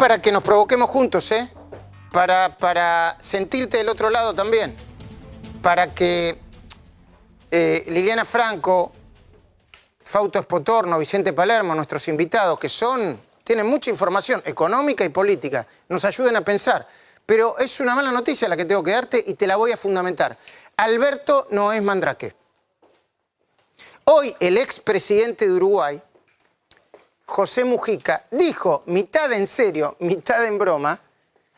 para que nos provoquemos juntos, ¿eh? Para sentirte del otro lado también. Para que Liliana Franco, Fausto Espotorno, Vicente Palermo, nuestros invitados, que tienen mucha información económica y política, nos ayuden a pensar. Pero es una mala noticia la que tengo que darte y te la voy a fundamentar. Alberto no es Mandrake. Hoy el expresidente de Uruguay, José Mujica, dijo, mitad en serio, mitad en broma,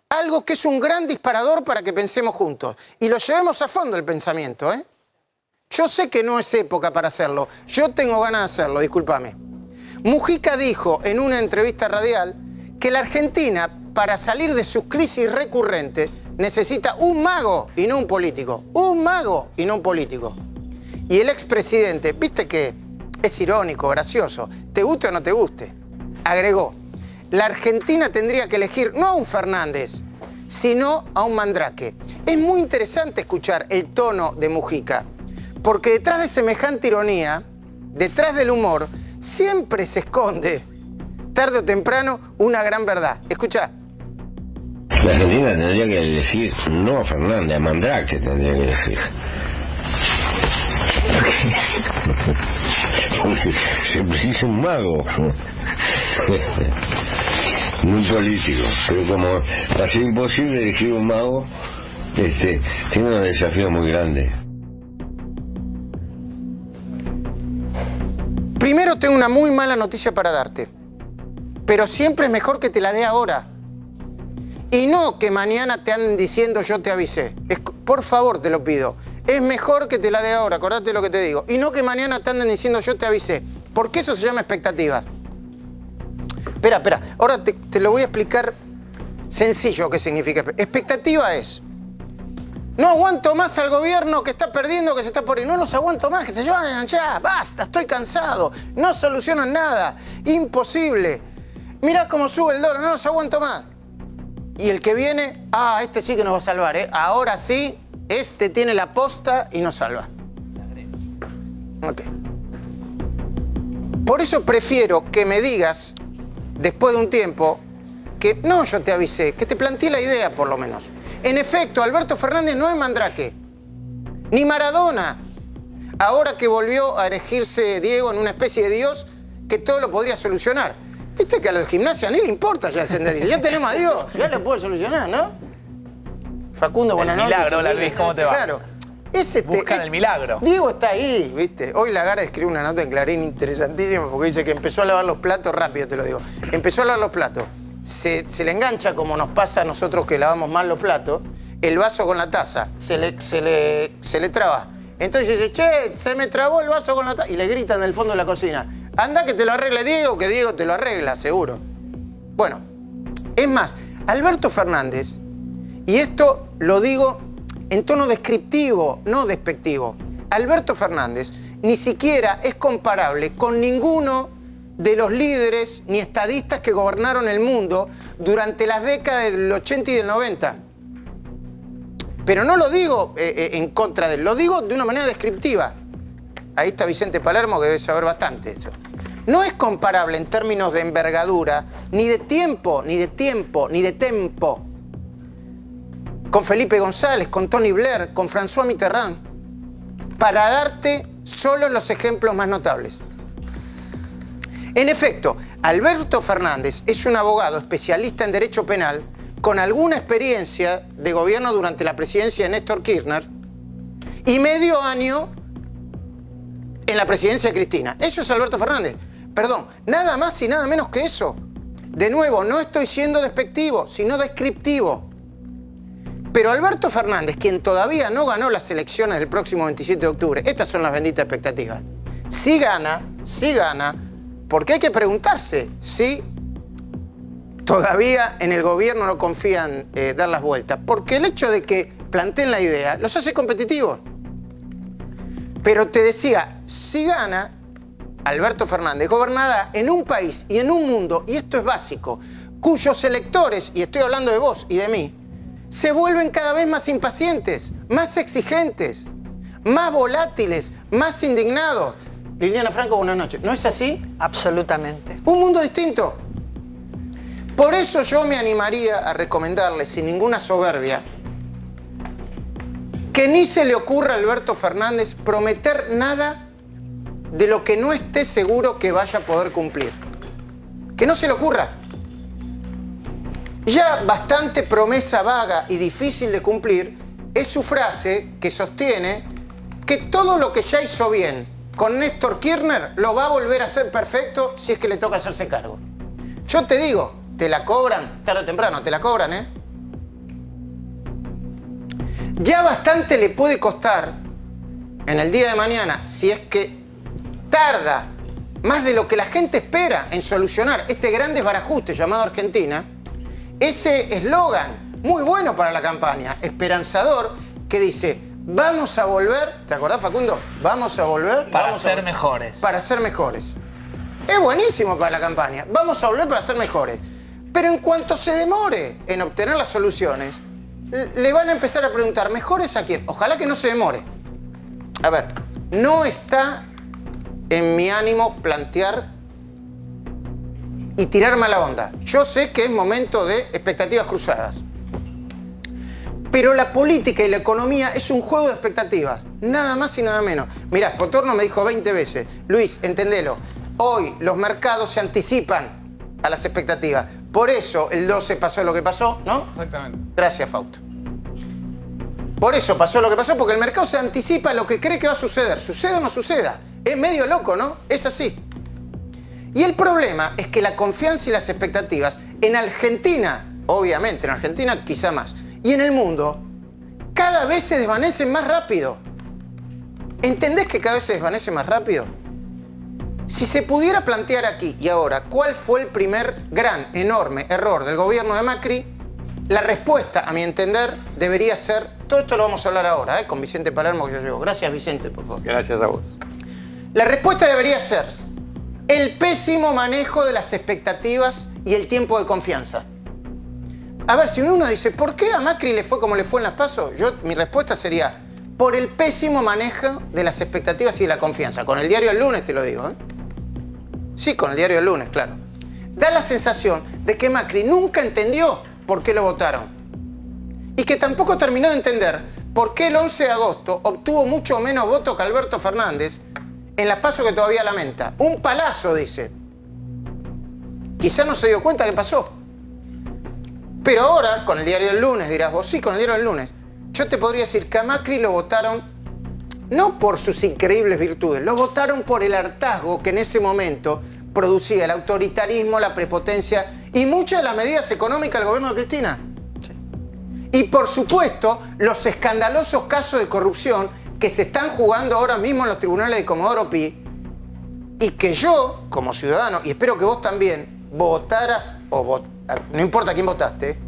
algo que es un gran disparador para que pensemos juntos. Y lo llevemos a fondo el pensamiento, ¿eh? Yo sé que no es época para hacerlo. Yo tengo ganas de hacerlo, discúlpame. Mujica dijo en una entrevista radial que la Argentina, para salir de sus crisis recurrentes, necesita un mago y no un político. Un mago y no un político. Y el expresidente, viste que es irónico, gracioso, te guste o no te guste, agregó, la Argentina tendría que elegir no a un Fernández, sino a un Mandrake. Es muy interesante escuchar el tono de Mujica, porque detrás de semejante ironía, detrás del humor, siempre se esconde, tarde o temprano, una gran verdad. Escuchá. La Argentina tendría que elegir no a Fernández, a Mandrake tendría que elegir. Se precisa un mago, muy político, pero como va a ser imposible elegir un mago, tiene un desafío muy grande. Primero tengo una muy mala noticia para darte, pero siempre es mejor que te la dé ahora. Y no que mañana te anden diciendo yo te avisé. Por favor, te lo pido. Es mejor que te la dé ahora, acordate lo que te digo. Y no que mañana te anden diciendo yo te avisé. Porque eso se llama expectativas. Espera. Ahora te lo voy a explicar sencillo qué significa. Expectativa es, no aguanto más al gobierno que está perdiendo, que se está por ir. No los aguanto más, que se llevan ya. Basta, estoy cansado. No solucionan nada. Imposible. Mirá cómo sube el dólar, no los aguanto más. Y el que viene, este sí que nos va a salvar, ¿eh? Ahora sí, este tiene la posta y nos salva. Ok. Por eso prefiero que me digas, después de un tiempo, que no yo te avisé, que te planteé la idea por lo menos. En efecto, Alberto Fernández no es Mandrake, ni Maradona. Ahora que volvió a erigirse Diego en una especie de Dios que todo lo podría solucionar. Viste que a los de Gimnasia ni le importa ya ascender. Ya tenemos a Dios, ya lo puede solucionar, ¿no? Facundo, buenas noches. Milagro, hola Luis, ¿cómo te va? Claro. Buscan el milagro. Diego está ahí, ¿viste? Hoy Lagarde escribió una nota en Clarín interesantísima porque dice que empezó a lavar los platos, rápido te lo digo. Empezó a lavar los platos. Se le engancha, como nos pasa a nosotros que lavamos mal los platos, el vaso con la taza. Se le traba. Entonces dice, che, se me trabó el vaso con la taza. Y le gritan del fondo de la cocina. Anda que te lo arregle Diego, que Diego te lo arregla, seguro. Bueno, es más, Alberto Fernández, y esto lo digo en tono descriptivo, no despectivo, Alberto Fernández ni siquiera es comparable con ninguno de los líderes ni estadistas que gobernaron el mundo durante las décadas del 80 y del 90. Pero no lo digo en contra de él, lo digo de una manera descriptiva. Ahí está Vicente Palermo, que debe saber bastante eso. No es comparable en términos de envergadura, ni de tiempo, con Felipe González, con Tony Blair, con François Mitterrand, para darte solo los ejemplos más notables. En efecto, Alberto Fernández es un abogado especialista en derecho penal con alguna experiencia de gobierno durante la presidencia de Néstor Kirchner y medio año en la presidencia de Cristina. Eso es Alberto Fernández. Perdón, nada más y nada menos que eso. De nuevo, no estoy siendo despectivo, sino descriptivo. Pero Alberto Fernández, quien todavía no ganó las elecciones del próximo 27 de octubre, estas son las benditas expectativas, sí gana, porque hay que preguntarse si todavía en el gobierno no confían dar las vueltas. Porque el hecho de que planteen la idea los hace competitivos. Pero te decía, si gana, Alberto Fernández gobernará en un país y en un mundo, y esto es básico, cuyos electores, y estoy hablando de vos y de mí, se vuelven cada vez más impacientes, más exigentes, más volátiles, más indignados. Liliana Franco, buenas noches. ¿No es así? Absolutamente. Un mundo distinto. Por eso yo me animaría a recomendarle, sin ninguna soberbia, que ni se le ocurra a Alberto Fernández prometer nada de lo que no esté seguro que vaya a poder cumplir. Que no se le ocurra. Ya bastante promesa vaga y difícil de cumplir es su frase que sostiene que todo lo que ya hizo bien con Néstor Kirchner lo va a volver a hacer perfecto si es que le toca hacerse cargo. Yo te digo, te la cobran, tarde o temprano, te la cobran, ¿eh? Ya bastante le puede costar en el día de mañana, si es que tarda más de lo que la gente espera en solucionar este gran desbarajuste llamado Argentina, ese eslogan muy bueno para la campaña, esperanzador, que dice, vamos a volver, ¿te acordás, Facundo? Vamos a volver para ser mejores. Para ser mejores. Es buenísimo para la campaña, vamos a volver para ser mejores. Pero en cuanto se demore en obtener las soluciones, le van a empezar a preguntar, ¿mejores a quién? Ojalá que no se demore. A ver, no está en mi ánimo plantear y tirar mala onda. Yo sé que es momento de expectativas cruzadas. Pero la política y la economía es un juego de expectativas. Nada más y nada menos. Mirá, Potorno me dijo 20 veces, Luis, entendelo, hoy los mercados se anticipan a las expectativas. Por eso el 12 pasó lo que pasó, ¿no? Exactamente. Gracias, Fausto. Por eso pasó lo que pasó, porque el mercado se anticipa a lo que cree que va a suceder. Suceda o no suceda. Es medio loco, ¿no? Es así. Y el problema es que la confianza y las expectativas en Argentina, obviamente, en Argentina quizá más, y en el mundo, cada vez se desvanecen más rápido. ¿Entendés que cada vez se desvanece más rápido? Si se pudiera plantear aquí y ahora cuál fue el primer gran, enorme error del gobierno de Macri, la respuesta, a mi entender, debería ser, todo esto lo vamos a hablar ahora, con Vicente Palermo que yo llevo. Gracias, Vicente, por favor. Gracias a vos. La respuesta debería ser el pésimo manejo de las expectativas y el tiempo de confianza. A ver, si uno dice, ¿por qué a Macri le fue como le fue en las PASO? Mi respuesta sería, por el pésimo manejo de las expectativas y de la confianza. Con el diario El Lunes te lo digo, ¿eh? Sí, con el diario El Lunes, claro. Da la sensación de que Macri nunca entendió por qué lo votaron. Y que tampoco terminó de entender por qué el 11 de agosto obtuvo mucho menos votos que Alberto Fernández en las PASO que todavía lamenta. Un palazo, dice. Quizá no se dio cuenta que pasó. Pero ahora, con el diario El Lunes, dirás vos, sí, con el diario El Lunes, yo te podría decir que a Macri lo votaron no por sus increíbles virtudes, lo votaron por el hartazgo que en ese momento producía el autoritarismo, la prepotencia y muchas de las medidas económicas del gobierno de Cristina. Sí. Y por supuesto, los escandalosos casos de corrupción que se están jugando ahora mismo en los tribunales de Comodoro Pi y que yo, como ciudadano, y espero que vos también, votaras no importa quién votaste,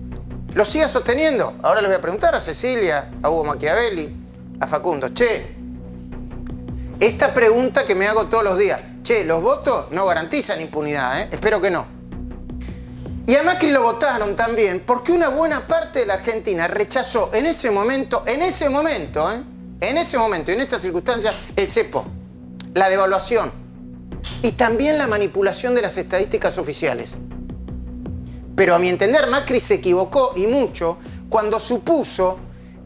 lo sigas sosteniendo. Ahora le voy a preguntar a Cecilia, a Hugo Machiavelli, a Facundo. Che, esta pregunta que me hago todos los días. Che, los votos no garantizan impunidad, ¿eh? Espero que no. Y a Macri lo votaron también porque una buena parte de la Argentina rechazó en ese momento, y en estas circunstancias, el cepo, la devaluación y también la manipulación de las estadísticas oficiales. Pero a mi entender, Macri se equivocó y mucho cuando supuso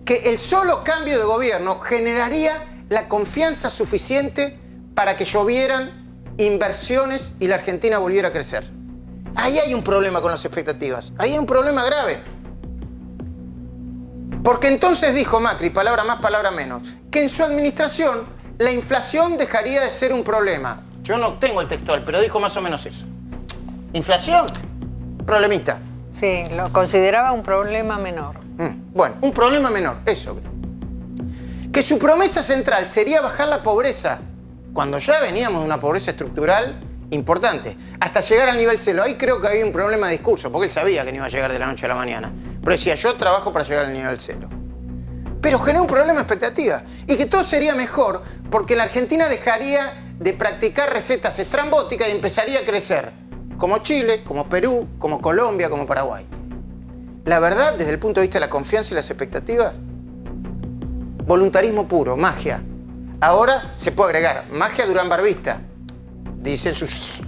que el solo cambio de gobierno generaría la confianza suficiente para que llovieran inversiones y la Argentina volviera a crecer. Ahí hay un problema con las expectativas. Ahí hay un problema grave. Porque entonces dijo Macri, palabra más, palabra menos, que en su administración la inflación dejaría de ser un problema. Yo no tengo el textual, pero dijo más o menos eso. ¿Inflación? Problemita. Sí, lo consideraba un problema menor. Bueno, un problema menor, eso. Que su promesa central sería bajar la pobreza, cuando ya veníamos de una pobreza estructural importante, hasta llegar al nivel cero. Ahí creo que había un problema de discurso, porque él sabía que no iba a llegar de la noche a la mañana. Pero decía, yo trabajo para llegar al nivel cero. Pero generó un problema de expectativa. Y que todo sería mejor, porque la Argentina dejaría de practicar recetas estrambóticas y empezaría a crecer. Como Chile, como Perú, como Colombia, como Paraguay. La verdad, desde el punto de vista de la confianza y las expectativas, voluntarismo puro, magia. Ahora se puede agregar magia Durán Barbista, dicen sus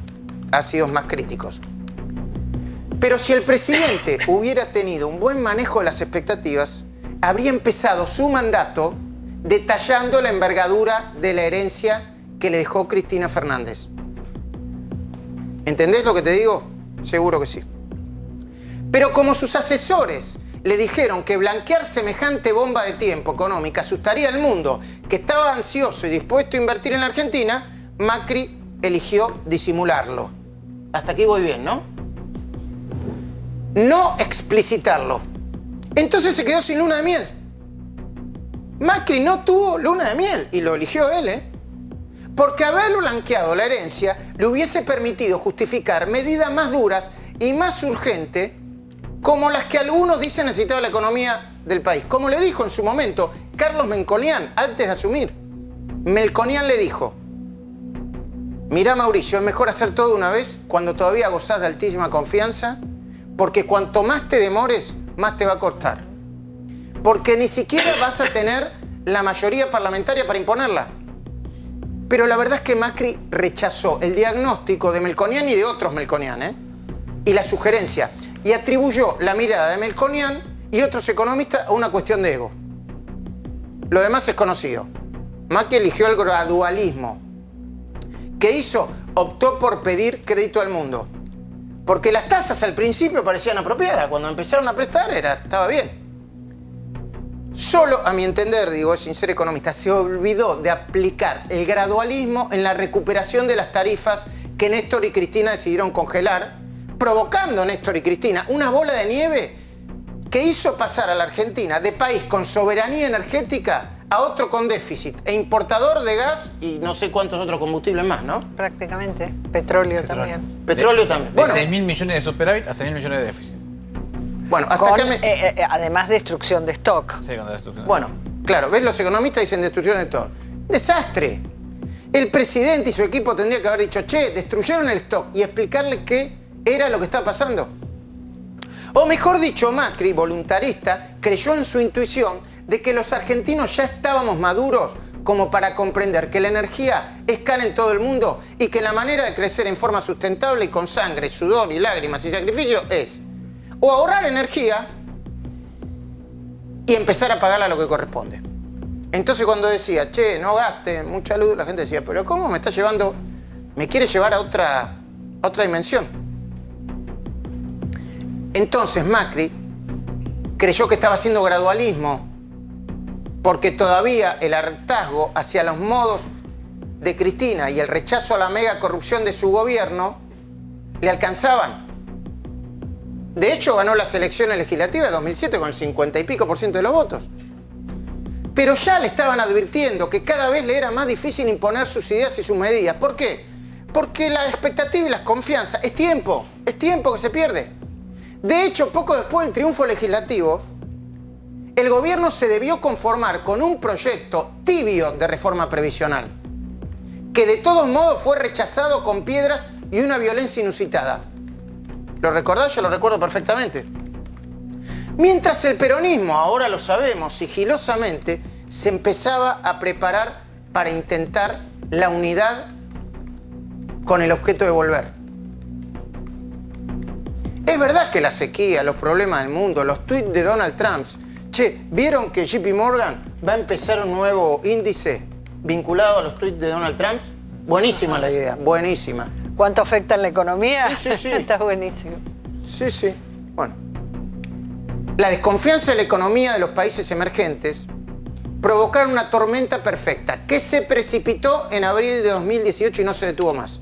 ácidos más críticos. Pero si el presidente hubiera tenido un buen manejo de las expectativas, habría empezado su mandato detallando la envergadura de la herencia que le dejó Cristina Fernández. ¿Entendés lo que te digo? Seguro que sí. Pero como sus asesores le dijeron que blanquear semejante bomba de tiempo económica asustaría al mundo, que estaba ansioso y dispuesto a invertir en la Argentina, Macri eligió disimularlo. Hasta aquí voy bien, ¿no? No explicitarlo. Entonces se quedó sin luna de miel. Macri no tuvo luna de miel y lo eligió él, ¿eh? Porque haberlo blanqueado la herencia le hubiese permitido justificar medidas más duras y más urgentes como las que algunos dicen necesitaba la economía del país. Como le dijo en su momento Carlos Melconian antes de asumir. Melconian le dijo: mirá, Mauricio, es mejor hacer todo una vez cuando todavía gozás de altísima confianza, porque cuanto más te demores, más te va a costar. Porque ni siquiera vas a tener la mayoría parlamentaria para imponerla. Pero la verdad es que Macri rechazó el diagnóstico de Melconian y de otros Melconian, y la sugerencia, y atribuyó la mirada de Melconian y otros economistas a una cuestión de ego. Lo demás es conocido. Macri eligió el gradualismo. ¿Qué hizo? Optó por pedir crédito al mundo. Porque las tasas al principio parecían apropiadas. Cuando empezaron a prestar estaba bien. Solo, a mi entender, digo, sin ser economista, se olvidó de aplicar el gradualismo en la recuperación de las tarifas que Néstor y Cristina decidieron congelar, provocando, Néstor y Cristina, una bola de nieve que hizo pasar a la Argentina de país con soberanía energética a otro con déficit e importador de gas y no sé cuántos otros combustibles más, ¿no? Prácticamente. Petróleo también. Petróleo también. De Bueno, 6.000 millones de superávit a 6.000 millones de déficit. bueno, hasta Con, acá me... además, destrucción de stock. Sí, con la destrucción. Bueno, claro, ¿ves? Los economistas dicen destrucción de todo. ¡Desastre! El presidente y su equipo tendrían que haber dicho: che, destruyeron el stock, y explicarle qué era lo que estaba pasando. O mejor dicho, Macri, voluntarista, creyó en su intuición de que los argentinos ya estábamos maduros como para comprender que la energía es cara en todo el mundo y que la manera de crecer en forma sustentable y con sangre, sudor y lágrimas y sacrificio es o ahorrar energía y empezar a pagarla lo que corresponde. Entonces cuando decía: che, no gasten mucha luz, la gente decía: pero ¿cómo me está llevando? Me quiere llevar a otra dimensión. Entonces Macri creyó que estaba haciendo gradualismo porque todavía el hartazgo hacia los modos de Cristina y el rechazo a la mega corrupción de su gobierno le alcanzaban. De hecho, ganó las elecciones legislativas de 2007 con el 50 y pico % de los votos. Pero ya le estaban advirtiendo que cada vez le era más difícil imponer sus ideas y sus medidas. ¿Por qué? Porque la expectativa y la confianza es tiempo que se pierde. De hecho, poco después del triunfo legislativo, el gobierno se debió conformar con un proyecto tibio de reforma previsional, que de todos modos fue rechazado con piedras y una violencia inusitada. ¿Lo recordás? Yo lo recuerdo perfectamente. Mientras el peronismo, ahora lo sabemos, sigilosamente, se empezaba a preparar para intentar la unidad con el objeto de volver. Es verdad que la sequía, los problemas del mundo, los tuits de Donald Trump. Che, ¿vieron que JP Morgan va a empezar un nuevo índice vinculado a los tuits de Donald Trump? Buenísima la idea, buenísima. ¿Cuánto afecta en la economía? Sí, sí, sí. Está buenísimo. Sí, sí. Bueno. La desconfianza de la economía de los países emergentes provocaron una tormenta perfecta que se precipitó en abril de 2018 y no se detuvo más.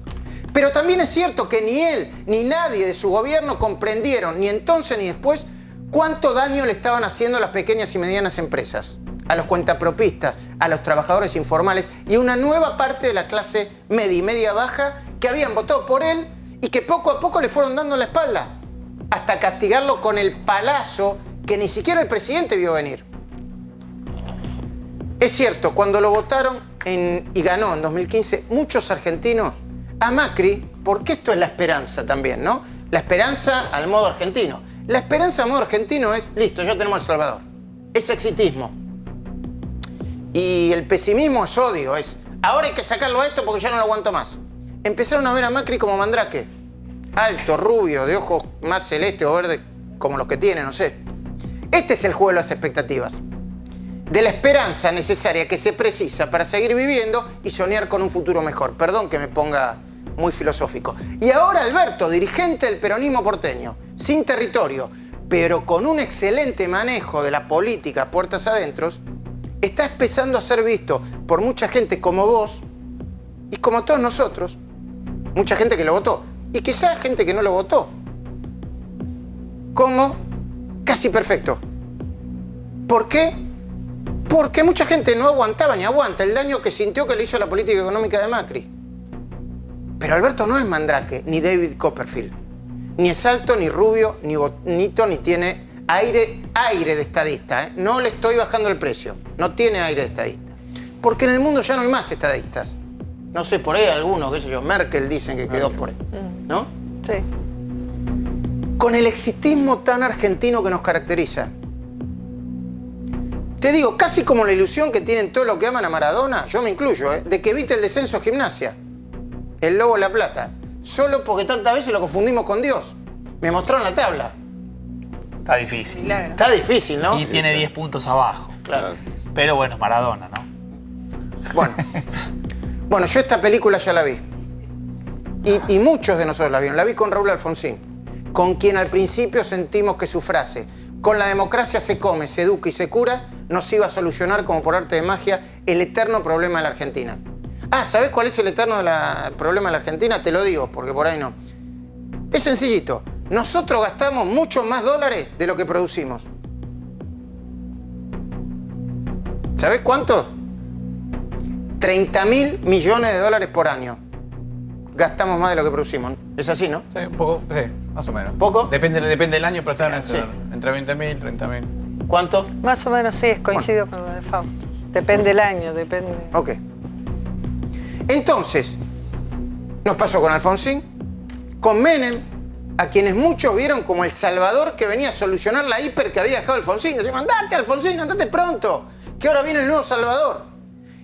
Pero también es cierto que ni él ni nadie de su gobierno comprendieron, ni entonces ni después, cuánto daño le estaban haciendo a las pequeñas y medianas empresas, a los cuentapropistas, a los trabajadores informales y a una nueva parte de la clase media y media baja que habían votado por él y que poco a poco le fueron dando la espalda, hasta castigarlo con el palazo que ni siquiera el presidente vio venir. Es cierto, cuando lo votaron y ganó en 2015, muchos argentinos a Macri, porque esto es la esperanza también, ¿no? La esperanza al modo argentino. La esperanza al modo argentino es: listo, ya tenemos a El Salvador. Es exitismo. Y el pesimismo es odio, es: ahora hay que sacarlo a esto porque ya no lo aguanto más. Empezaron a ver a Macri como Mandrake. alto, rubio, de ojos más celeste o verde, como los que tiene, no sé. Este es el juego de las expectativas. De la esperanza necesaria que se precisa para seguir viviendo y soñar con un futuro mejor. Perdón que me ponga muy filosófico. Y ahora Alberto, dirigente del peronismo porteño, sin territorio, pero con un excelente manejo de la política puertas adentro, está empezando a ser visto por mucha gente como vos y como todos nosotros. Mucha gente que lo votó y quizás gente que no lo votó. Como casi perfecto. ¿Por qué? Porque mucha gente no aguantaba ni aguanta el daño que sintió que le hizo la política económica de Macri. Pero Alberto no es Mandrake, ni David Copperfield. Ni es alto, ni rubio, ni bonito, ni tiene aire de estadista. No le estoy bajando el precio. No tiene aire de estadista. Porque en el mundo ya no hay más estadistas. No sé, por ahí alguno, qué sé yo, Merkel dicen que quedó por ahí. ¿No? Sí. Con el exitismo tan argentino que nos caracteriza. Te digo, casi como la ilusión que tienen todos los que aman a Maradona, yo me incluyo, de que evite el descenso a Gimnasia. El Lobo de la Plata. Solo porque tantas veces lo confundimos con Dios. Me mostraron la tabla. Está difícil. Está difícil, ¿no? Y tiene 10 puntos abajo. Claro. Pero bueno, es Maradona, ¿no? Bueno, yo esta película ya la vi. Y muchos de nosotros la vieron. La vi con Raúl Alfonsín, con quien al principio sentimos que su frase, con la democracia se come, se educa y se cura, nos iba a solucionar como por arte de magia el eterno problema de la Argentina. Ah, ¿sabés cuál es el eterno problema de la Argentina? Te lo digo, porque por ahí no. Es sencillito. Nosotros gastamos muchos más dólares de lo que producimos. ¿Sabés cuántos? 30.000 millones de dólares por año. Gastamos más de lo que producimos. ¿Es así, no? Sí, un poco, sí, más o menos. ¿Poco? Depende del año, pero están Sí. entre 20.000 y 30.000. ¿Cuánto? Más o menos sí, coincido con lo de Fausto. Depende del año, depende. Ok. Entonces, nos pasó con Alfonsín, con Menem, a quienes muchos vieron como el salvador que venía a solucionar la hiper que había dejado Alfonsín. Decían, andate Alfonsín, andate pronto, que ahora viene el nuevo salvador.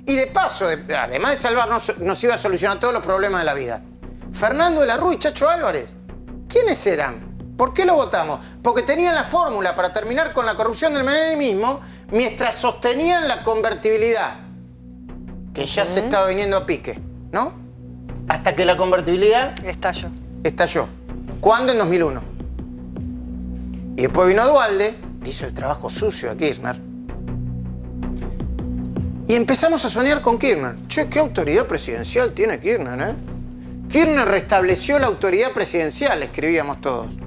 Y de paso, además de salvarnos, nos iba a solucionar todos los problemas de la vida. Fernando de la Rúa y Chacho Álvarez. ¿Quiénes eran? ¿Por qué lo votamos? Porque tenían la fórmula para terminar con la corrupción del menemismo mientras sostenían la convertibilidad, que ya se estaba viniendo a pique, ¿no? Hasta que la convertibilidad estalló. ¿Cuándo? En 2001. Y después vino Duhalde, hizo el trabajo sucio a Kirchner. Y empezamos a soñar con Kirchner. Che, qué autoridad presidencial tiene Kirchner, ¿eh? Kirchner restableció la autoridad presidencial, escribíamos todos.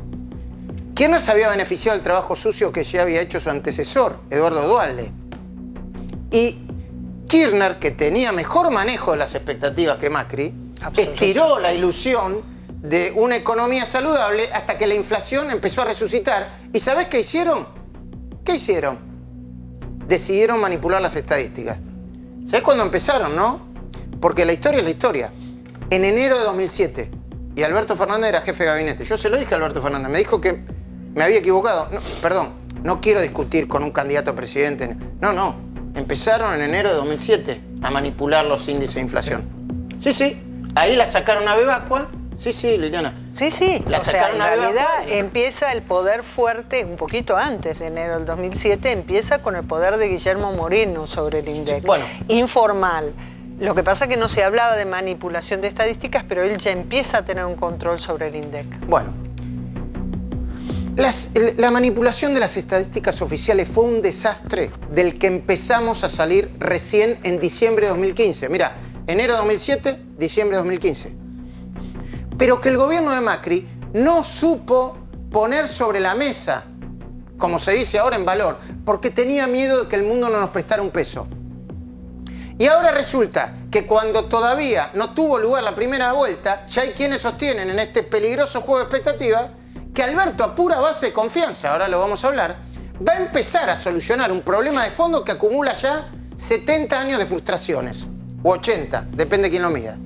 Kirchner se había beneficiado del trabajo sucio que ya había hecho su antecesor, Eduardo Duhalde. Y Kirchner, que tenía mejor manejo de las expectativas que Macri, estiró la ilusión de una economía saludable hasta que la inflación empezó a resucitar. ¿Y sabés qué hicieron? ¿Qué hicieron? Decidieron manipular las estadísticas. ¿Sabés cuándo empezaron, no? Porque la historia es la historia. En enero de 2007, y Alberto Fernández era jefe de gabinete. Yo se lo dije a Alberto Fernández, me dijo que me había equivocado. No, perdón, no quiero discutir con un candidato a presidente. No. Empezaron en enero de 2007 a manipular los índices de inflación. Sí. Ahí la sacaron a Bebacua. Sí, Liliana. Sí. La o sea, sacaron en a realidad Bebacua. empieza el poder fuerte, un poquito antes de enero del 2007, empieza con el poder de Guillermo Moreno sobre el INDEC. Sí, bueno. Informal. Lo que pasa es que no se hablaba de manipulación de estadísticas, pero él ya empieza a tener un control sobre el INDEC. Bueno. La manipulación de las estadísticas oficiales fue un desastre del que empezamos a salir recién en diciembre de 2015. Mira, enero de 2007, diciembre de 2015. Pero que el gobierno de Macri no supo poner sobre la mesa, como se dice ahora, en valor, porque tenía miedo de que el mundo no nos prestara un peso. Y ahora resulta que cuando todavía no tuvo lugar la primera vuelta, ya hay quienes sostienen en este peligroso juego de expectativas que Alberto, a pura base de confianza, ahora lo vamos a hablar, va a empezar a solucionar un problema de fondo que acumula ya 70 años de frustraciones, o 80, depende de quién lo mida.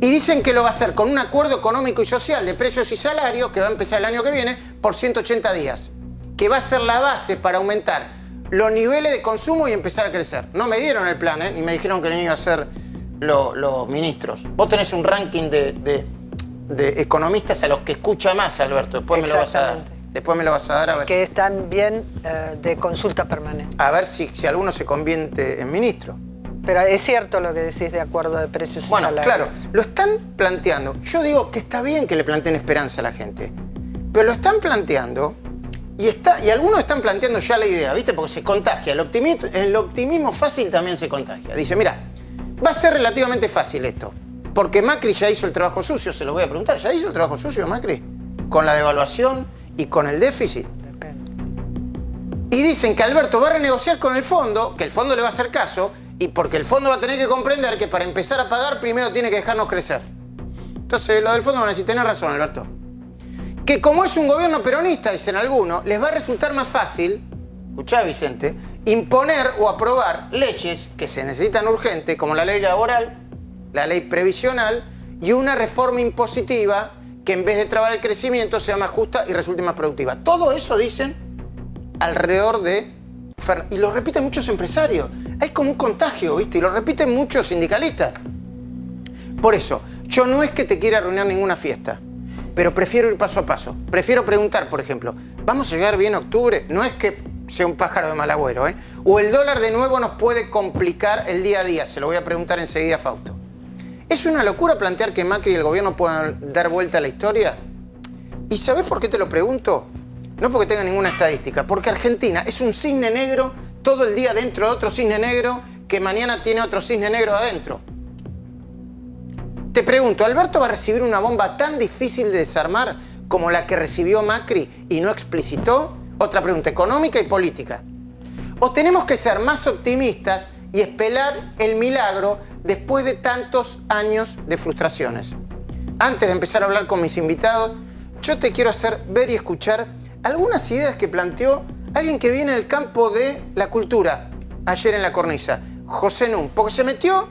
Y dicen que lo va a hacer con un acuerdo económico y social de precios y salarios que va a empezar el año que viene por 180 días, que va a ser la base para aumentar los niveles de consumo y empezar a crecer. No me dieron el plan, ni me dijeron que no iba a ser los ministros. Vos tenés un ranking de de economistas a los que escucha más, Alberto. Después me lo vas a dar. Después me lo vas a dar a ver que están bien de consulta permanente. A ver si alguno se convierte en ministro. Pero es cierto lo que decís de acuerdo de precios y salarios. Claro, lo están planteando. Yo digo que está bien que le planteen esperanza a la gente, pero lo están planteando y algunos están planteando ya la idea, ¿viste? Porque se contagia. El optimismo fácil también se contagia. Dice, mira, va a ser relativamente fácil esto, porque Macri ya hizo el trabajo sucio, se lo voy a preguntar. ¿Ya hizo el trabajo sucio Macri? Con la devaluación y con el déficit. Y dicen que Alberto va a renegociar con el fondo, que el fondo le va a hacer caso, y porque el fondo va a tener que comprender que para empezar a pagar primero tiene que dejarnos crecer. Entonces, lo del fondo van a decir, tenés razón, Alberto. Que como es un gobierno peronista, dicen algunos, les va a resultar más fácil, escuchá Vicente, imponer o aprobar leyes que se necesitan urgente, como la ley laboral, la ley previsional y una reforma impositiva que en vez de trabar el crecimiento sea más justa y resulte más productiva. Todo eso dicen alrededor de... Y lo repiten muchos empresarios. Hay como un contagio, ¿viste? Y lo repiten muchos sindicalistas. Por eso, yo no es que te quiera arruinar ninguna fiesta, pero prefiero ir paso a paso. Prefiero preguntar, por ejemplo, ¿vamos a llegar bien a octubre? No es que sea un pájaro de mal agüero, ¿eh? O el dólar de nuevo nos puede complicar el día a día. Se lo voy a preguntar enseguida a Fausto. ¿Es una locura plantear que Macri y el gobierno puedan dar vuelta a la historia? ¿Y sabés por qué te lo pregunto? No porque tenga ninguna estadística, porque Argentina es un cisne negro todo el día dentro de otro cisne negro que mañana tiene otro cisne negro adentro. Te pregunto, ¿Alberto va a recibir una bomba tan difícil de desarmar como la que recibió Macri y no explicitó? Otra pregunta, económica y política. ¿O tenemos que ser más optimistas y esperar el milagro después de tantos años de frustraciones? Antes de empezar a hablar con mis invitados, yo te quiero hacer ver y escuchar algunas ideas que planteó alguien que viene del campo de la cultura ayer en la cornisa, José Nun, porque se metió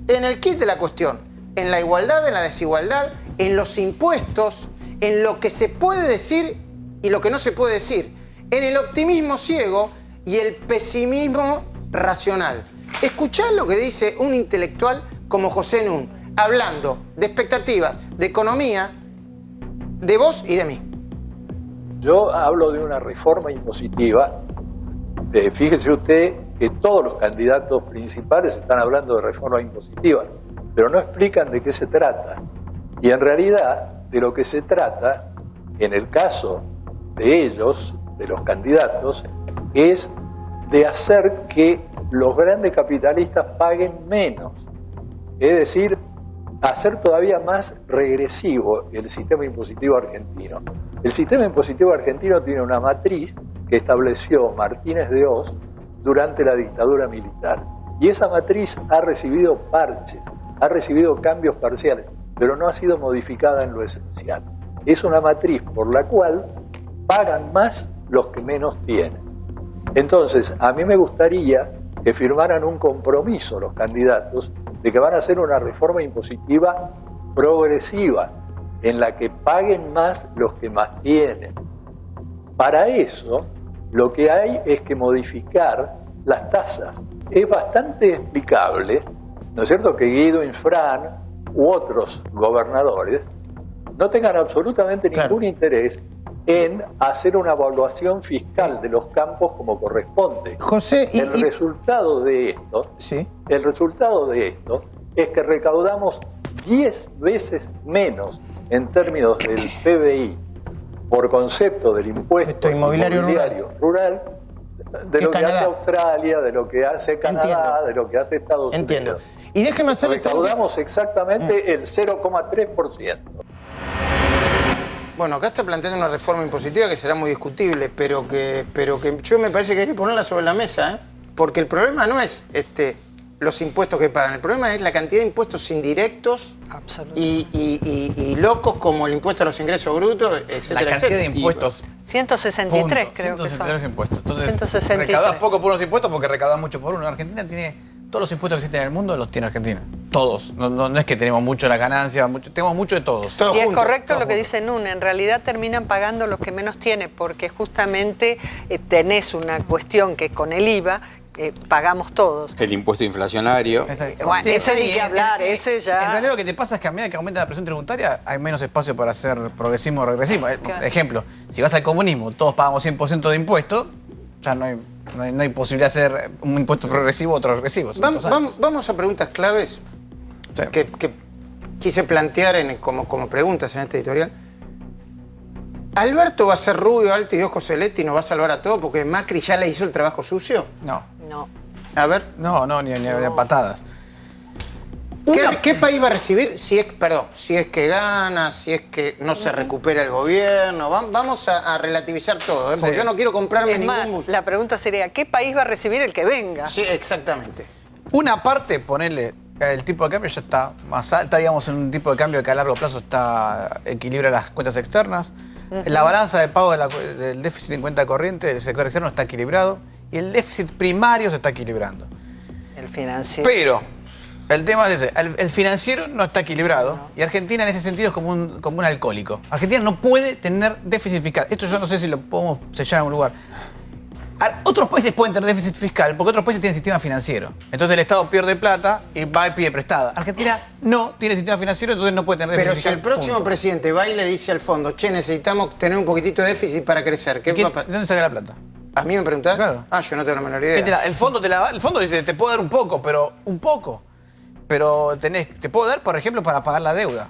en el kit de la cuestión, en la igualdad, en la desigualdad, en los impuestos, en lo que se puede decir y lo que no se puede decir, en el optimismo ciego y el pesimismo racional. Escuchá lo que dice un intelectual como José Nun, hablando de expectativas, de economía, de vos y de mí. Yo hablo de una reforma impositiva. Fíjese usted que todos los candidatos principales están hablando de reforma impositiva, pero no explican de qué se trata. Y en realidad, de lo que se trata, en el caso de ellos, de los candidatos, es de hacer que los grandes capitalistas paguen menos. Es decir, hacer todavía más regresivo el sistema impositivo argentino. El sistema impositivo argentino tiene una matriz que estableció Martínez de Oz durante la dictadura militar. Y esa matriz ha recibido parches, ha recibido cambios parciales, pero no ha sido modificada en lo esencial. Es una matriz por la cual pagan más los que menos tienen. Entonces, a mí me gustaría que firmaran un compromiso los candidatos de que van a hacer una reforma impositiva progresiva, en la que paguen más los que más tienen. Para eso, lo que hay es que modificar las tasas. Es bastante explicable, ¿no es cierto?, que Guido Infran u otros gobernadores no tengan absolutamente ningún interés en hacer una evaluación fiscal de los campos como corresponde. José, el resultado de esto, sí, el resultado de esto es que recaudamos 10 veces menos en términos del PBI por concepto del impuesto inmobiliario rural de lo que hace Australia, de lo que hace Canadá, de lo que hace Estados Unidos. Y déjeme hacer recaudamos exactamente el 0,3%. Bueno, acá está planteando una reforma impositiva que será muy discutible, pero que yo me parece que hay que ponerla sobre la mesa, ¿eh? Porque el problema no es los impuestos que pagan, el problema es la cantidad de impuestos indirectos y locos como el impuesto a los ingresos brutos, etcétera, la cantidad de impuestos. 163 creo que son. 163 impuestos. Entonces, 163. Recaudás poco por unos impuestos porque recaudás mucho por uno. Argentina tiene todos los impuestos que existen en el mundo, los tiene Argentina. Todos. No es que tenemos mucho la ganancia, tenemos mucho de todos. Y es correcto lo que dice Nun, en realidad terminan pagando los que menos tienen, porque justamente tenés una cuestión que con el IVA pagamos todos. El impuesto inflacionario. Bueno, ese ni que en- hablar, en- ese ya... En realidad lo que te pasa es que a medida que aumenta la presión tributaria hay menos espacio para hacer progresismo o regresismo. Claro. Ejemplo, si vas al comunismo, todos pagamos 100% de impuestos, ya no hay posibilidad de hacer un impuesto progresivo o otro regresivo. Son dos años. Vamos a preguntas claves Sí. que quise plantear como preguntas en este editorial. ¿Alberto va a ser rubio, alto y ojos celeste y nos va a salvar a todos porque Macri ya le hizo el trabajo sucio? No, A ver, ni a patadas. ¿qué país va a recibir si es que gana, si es que no se recupera el gobierno? Vamos a relativizar todo, porque Sí. yo no quiero comprarme Es ningún más, bus. la pregunta sería, ¿qué país va a recibir el que venga? Sí, exactamente. Una parte, ponerle el tipo de cambio ya está más alta, digamos, en un tipo de cambio que a largo plazo equilibra las cuentas externas. La balanza de pago del déficit en cuenta corriente del sector externo está equilibrado y el déficit primario se está equilibrando. El financiero. Pero el tema es ese, el financiero no está equilibrado y Argentina en ese sentido es como un alcohólico. Argentina no puede tener déficit fiscal. Esto yo no sé si lo podemos sellar en algún lugar. Otros países pueden tener déficit fiscal porque otros países tienen sistema financiero. Entonces el Estado pierde plata y va y pide prestada. Argentina no tiene sistema financiero, entonces no puede tener déficit Pero fiscal. si el próximo punto. presidente va y le dice al fondo, che, necesitamos tener un poquitito de déficit para crecer, ¿qué va a ¿De pasar? dónde saca la plata? ¿A mí me preguntás? Claro. Ah, yo no tengo la menor ¿Qué te idea. da? El fondo dice, te puedo dar un poco, pero un poco. Pero te puedo dar, por ejemplo, para pagar la deuda.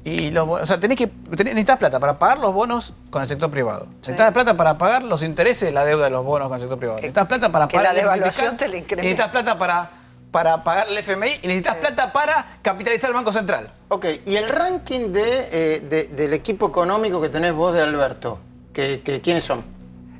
Y o sea, necesitas plata para pagar los bonos con el sector privado. Necesitas plata para pagar los intereses de la deuda de los bonos con el sector privado. Necesitas plata para que pagar la el déficit devaluación fiscal, te la incrementa. necesitas plata para pagar el FMI y necesitas plata para capitalizar el Banco Central. Ok, y el ranking del equipo económico que tenés vos de Alberto, ¿quiénes son?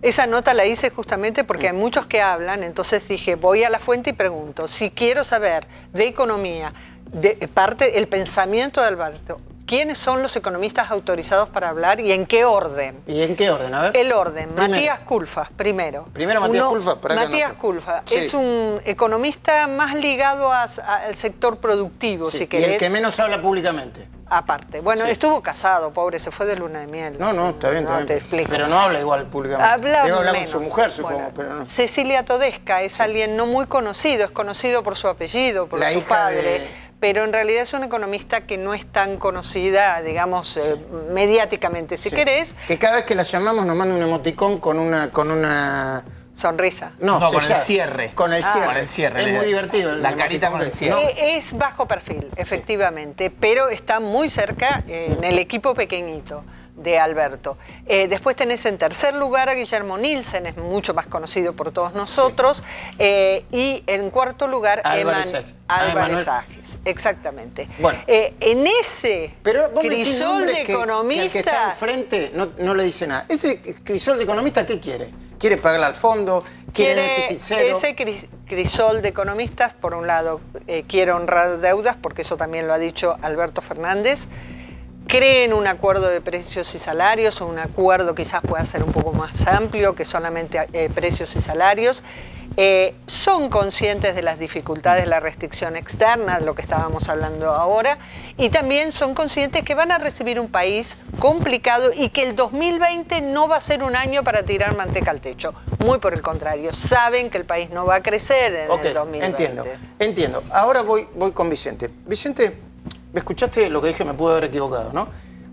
Esa nota la hice justamente porque hay muchos que hablan, entonces dije, voy a la fuente y pregunto, si quiero saber de economía, el pensamiento de Alberto, ¿quiénes son los economistas autorizados para hablar y en qué orden? ¿Y en qué orden? A ver. El orden, Primero. Matías Culfas, primero. Primero Matías Culfas, para que Matías anote. Culfas Sí. es un economista más ligado al sector productivo, Sí, si y querés. el que menos habla públicamente. Aparte. Bueno, Sí. estuvo casado, pobre, se fue de luna de miel. No, Sí, está bien, está te bien. explico. Pero no habla igual públicamente. Habla Debe hablar menos. con su mujer, supongo, Bueno, pero no. Cecilia Todesca es alguien no muy conocido, es conocido por su apellido, por La su hija padre, de- pero en realidad es una economista que no es tan conocida, digamos, mediáticamente. Si Sí. querés, Que cada vez que la llamamos nos manda un emoticón con una... sonrisa. No, con el sellada. cierre. Con el cierre. Con el cierre. Es muy divertido. La carita con el cierre. Es bajo perfil, efectivamente, pero está muy cerca en el equipo pequeñito de Alberto. Después tenés en tercer lugar a Guillermo Nielsen, es mucho más conocido por todos nosotros. Y en cuarto lugar, Álvarez Agis. Álvarez Agis, exactamente. Bueno. En ese Pero vos me decís crisol nombres de que el que está economistas... enfrente no le dice nada. Ese crisol de economista, ¿qué quiere? ¿Quiere pagarle al fondo? ¿Quiere déficit cero? Ese crisol de economistas, por un lado, quiere honrar deudas, porque eso también lo ha dicho Alberto Fernández. Cree en un acuerdo de precios y salarios, o un acuerdo quizás pueda ser un poco más amplio que solamente precios y salarios. Son conscientes de las dificultades de la restricción externa, de lo que estábamos hablando ahora, y también son conscientes que van a recibir un país complicado y que el 2020 no va a ser un año para tirar manteca al techo. Muy por el contrario, saben que el país no va a crecer en Ok, el 2020. entiendo. Ahora voy con Vicente. Vicente, ¿me escuchaste lo que dije? Me pude haber equivocado, ¿no?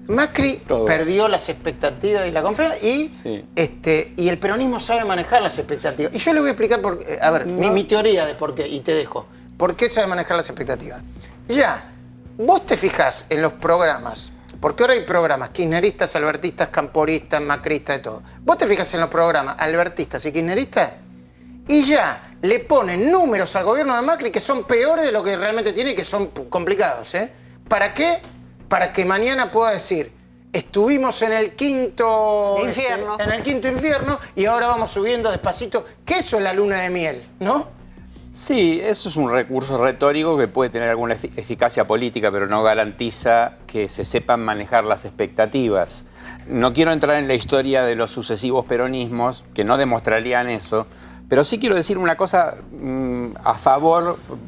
Macri Todo. perdió las expectativas y la confianza y, Sí. y el peronismo sabe manejar las expectativas. Y yo le voy a explicar, mi teoría de por qué, y te dejo. ¿Por qué sabe manejar las expectativas? Ya, vos te fijás en los programas, porque ahora hay programas kirchneristas, albertistas, camporistas, macristas, de todo. Vos te fijás en los programas albertistas y kirchneristas y ya le ponen números al gobierno de Macri que son peores de lo que realmente tiene y que son complicados, ¿eh? ¿Para qué? Para que mañana pueda decir, estuvimos en el quinto Infierno. en el quinto infierno y ahora vamos subiendo despacito, que eso es la luna de miel, ¿no? Sí, eso es un recurso retórico que puede tener alguna eficacia política, pero no garantiza que se sepan manejar las expectativas. No quiero entrar en la historia de los sucesivos peronismos, que no demostrarían eso, pero sí quiero decir una cosa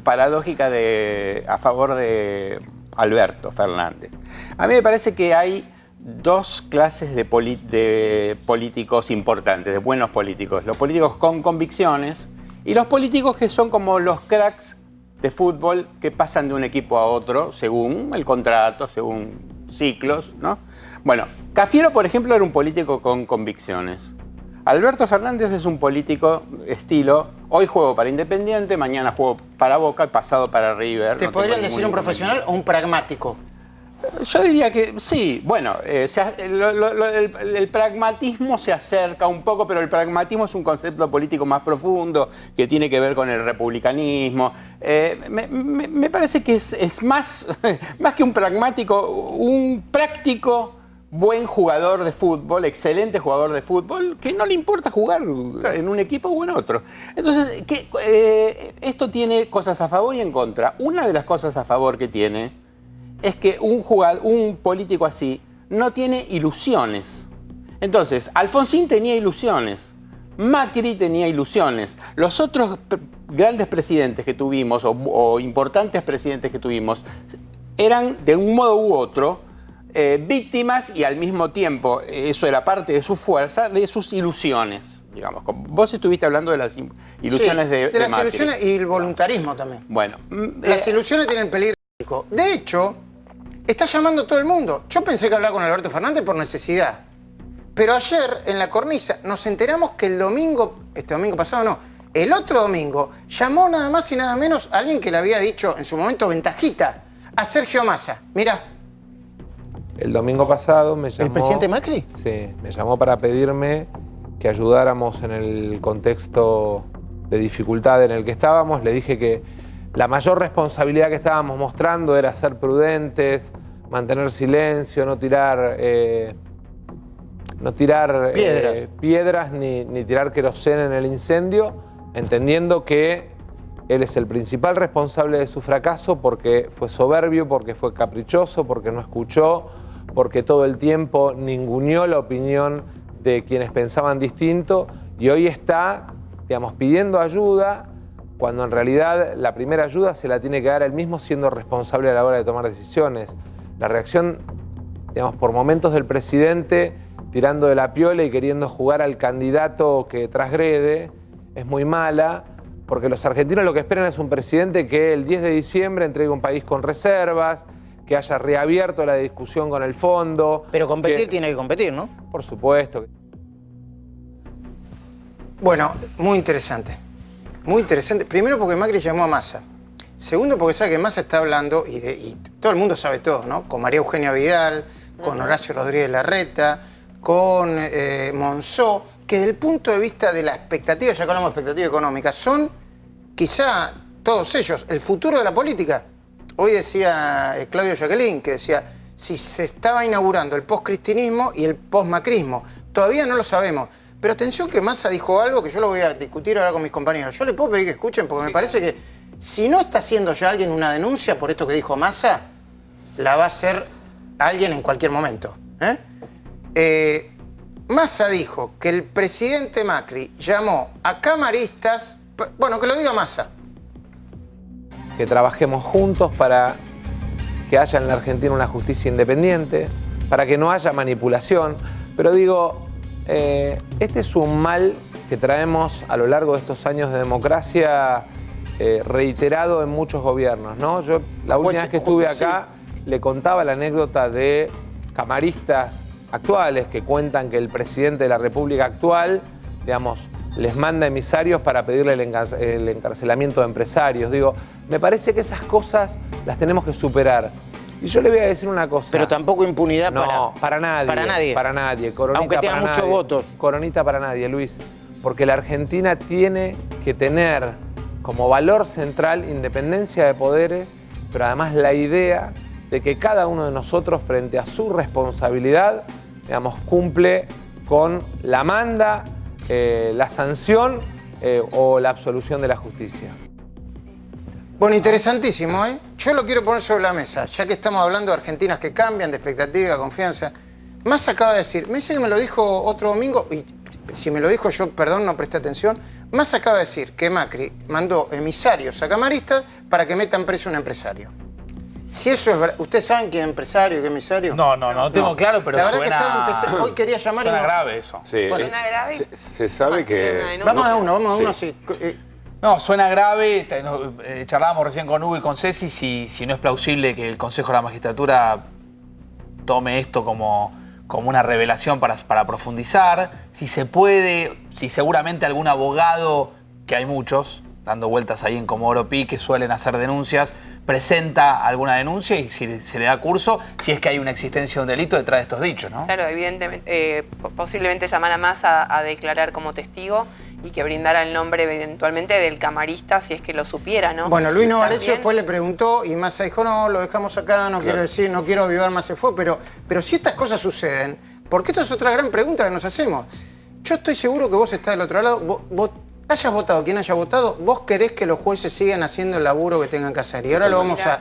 paradójica, a favor de Alberto Fernández. A mí me parece que hay dos clases de políticos importantes, de buenos políticos. Los políticos con convicciones Y los políticos que son como los cracks de fútbol que pasan de un equipo a otro según el contrato, según ciclos, ¿no? Bueno, Cafiero, por ejemplo, era un político con convicciones. Alberto Fernández es un político estilo, hoy juego para Independiente, mañana juego para Boca, pasado para River. ¿Te no podrían tengo decir ningún un profesional o un pragmático? Yo diría que sí, bueno, el pragmatismo se acerca un poco, pero el pragmatismo es un concepto político más profundo que tiene que ver con el republicanismo. Me parece que es más, más que un pragmático, un práctico buen jugador de fútbol, excelente jugador de fútbol, que no le importa jugar en un equipo o en otro. Entonces, esto tiene cosas a favor y en contra. Una de las cosas a favor que tiene es que un político así no tiene ilusiones. Entonces, Alfonsín tenía ilusiones, Macri tenía ilusiones. Los otros grandes presidentes que tuvimos, o importantes presidentes que tuvimos, eran de un modo u otro víctimas y al mismo tiempo, eso era parte de su fuerza, de sus ilusiones. Digamos. Vos estuviste hablando de las ilusiones de las Macri. ilusiones y el voluntarismo también. Bueno, Las ilusiones tienen peligro. De hecho, está llamando todo el mundo. Yo pensé que hablaba con Alberto Fernández por necesidad. Pero ayer, en la cornisa, nos enteramos que el domingo, este domingo pasado no, el otro domingo, llamó nada más y nada menos a alguien que le había dicho en su momento ventajita, a Sergio Massa. Mirá. El domingo pasado me llamó... ¿El presidente Macri? Sí, me llamó para pedirme que ayudáramos en el contexto de dificultad en el que estábamos. Le dije que la mayor responsabilidad que estábamos mostrando era ser prudentes, mantener silencio, no tirar piedras ni tirar queroseno en el incendio, entendiendo que él es el principal responsable de su fracaso porque fue soberbio, porque fue caprichoso, porque no escuchó, porque todo el tiempo ninguneó la opinión de quienes pensaban distinto y hoy está, digamos, pidiendo ayuda cuando en realidad la primera ayuda se la tiene que dar él mismo siendo responsable a la hora de tomar decisiones. La reacción, digamos, por momentos del presidente tirando de la piola y queriendo jugar al candidato que transgrede es muy mala, porque los argentinos lo que esperan es un presidente que el 10 de diciembre entregue un país con reservas, que haya reabierto la discusión con el fondo. Pero competir tiene que competir, ¿no? Por supuesto. Bueno, muy interesante. Muy interesante. Primero porque Macri llamó a Massa. Segundo porque sabe que Massa está hablando, y todo el mundo sabe todo, ¿no? Con María Eugenia Vidal, con Horacio Rodríguez Larreta, con Monzó, que desde el punto de vista de la expectativa, ya que hablamos de expectativa económica, son quizá todos ellos el futuro de la política. Hoy decía Claudio Jacqueline, que decía, si se estaba inaugurando el post-cristinismo y el post-macrismo, todavía no lo sabemos. Pero atención que Massa dijo algo que yo lo voy a discutir ahora con mis compañeros. Yo le puedo pedir que escuchen porque me parece que si no está haciendo ya alguien una denuncia por esto que dijo Massa, la va a hacer alguien en cualquier momento. Massa dijo que el presidente Macri llamó a camaristas, bueno, que lo diga Massa. Que trabajemos juntos para que haya en la Argentina una justicia independiente, para que no haya manipulación. Pero digo, este es un mal que traemos a lo largo de estos años de democracia reiterado en muchos gobiernos, ¿no? Yo la última vez que estuve acá le contaba la anécdota de camaristas actuales que cuentan que el presidente de la República actual, digamos, les manda emisarios para pedirle el encarcelamiento de empresarios. Digo, me parece que esas cosas las tenemos que superar. Y yo le voy a decir una cosa. Pero tampoco impunidad para nadie. Para nadie. Para nadie. Coronita aunque tenga para muchos nadie. votos. Coronita para nadie, Luis. Porque la Argentina tiene que tener como valor central independencia de poderes, pero además la idea de que cada uno de nosotros, frente a su responsabilidad, digamos, cumple con la manda, la sanción o la absolución de la justicia. Bueno, interesantísimo, ¿eh? Yo lo quiero poner sobre la mesa, ya que estamos hablando de argentinas que cambian, de expectativa, confianza. Massa acaba de decir, me dice que me lo dijo otro domingo, y si me lo dijo yo, perdón, no presté atención. Massa acaba de decir que Macri mandó emisarios a camaristas para que metan preso a un empresario. Si eso es verdad, ¿ustedes saben qué empresario, qué emisario? No tengo claro, pero la verdad suena... que estaba hoy quería llamar y suena no. grave eso. Sí, Bueno, se sabe que... Vamos a uno, sí. No, suena grave. Charlábamos recién con Hugo y con Ceci si no es plausible que el Consejo de la Magistratura tome esto como una revelación para profundizar. Si se puede, si seguramente algún abogado, que hay muchos, dando vueltas ahí en Comodoro Pi, que suelen hacer denuncias, presenta alguna denuncia y si se le da curso, si es que hay una existencia de un delito detrás de estos dichos, ¿no? Claro, evidentemente, posiblemente llamara más a declarar como testigo y que brindara el nombre eventualmente del camarista si es que lo supiera, ¿no? Bueno, Luis Novarecio después le preguntó y Massa dijo, no, lo dejamos acá, no quiero decir, no quiero avivar más el fuego, pero si estas cosas suceden, porque esta es otra gran pregunta que nos hacemos. Yo estoy seguro que vos estás del otro lado, vos hayas votado, quien haya votado, vos querés que los jueces sigan haciendo el laburo que tengan que hacer. Y ahora lo vamos a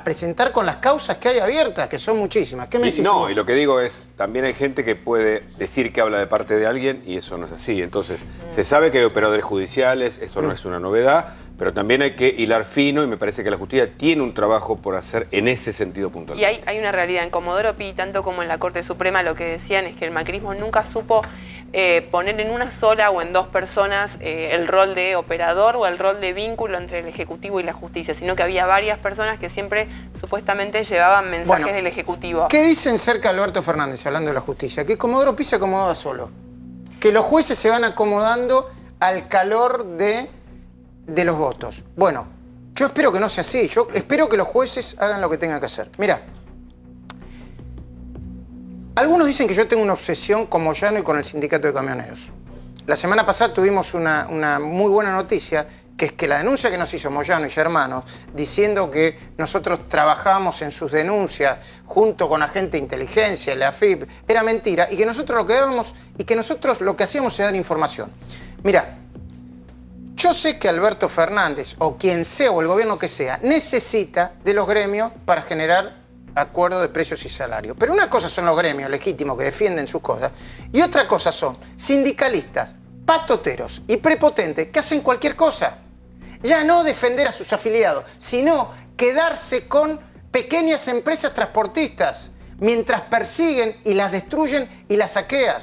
presentar con las causas que hay abiertas, que son muchísimas. ¿Qué me decís? No, y lo que digo es, también hay gente que puede decir que habla de parte de alguien y eso no es así. Entonces, se sabe que hay operadores judiciales, esto no es una novedad, pero también hay que hilar fino y me parece que la justicia tiene un trabajo por hacer en ese sentido puntual. Y hay una realidad en Comodoro Pi, tanto como en la Corte Suprema, lo que decían es que el macrismo nunca supo poner en una sola o en dos personas el rol de operador o el rol de vínculo entre el Ejecutivo y la Justicia, sino que había varias personas que siempre supuestamente llevaban mensajes del Ejecutivo. ¿Qué dicen cerca de Alberto Fernández, hablando de la justicia? Que Comodoro Pi se acomodaba solo. Que los jueces se van acomodando al calor de los votos. Bueno, yo espero que no sea así. Yo espero que los jueces hagan lo que tengan que hacer. Mirá, algunos dicen que yo tengo una obsesión con Moyano y con el sindicato de camioneros. La semana pasada tuvimos una muy buena noticia, que es que la denuncia que nos hizo Moyano y Germano, diciendo que nosotros trabajamos en sus denuncias junto con agentes de inteligencia, la AFIP, era mentira, y que nosotros lo que hacíamos era dar información. Mirá, yo sé que Alberto Fernández, o quien sea, o el gobierno que sea, necesita de los gremios para generar acuerdos de precios y salarios. Pero una cosa son los gremios legítimos que defienden sus cosas, y otra cosa son sindicalistas, patoteros y prepotentes que hacen cualquier cosa. Ya no defender a sus afiliados, sino quedarse con pequeñas empresas transportistas, mientras persiguen y las destruyen y las saquean.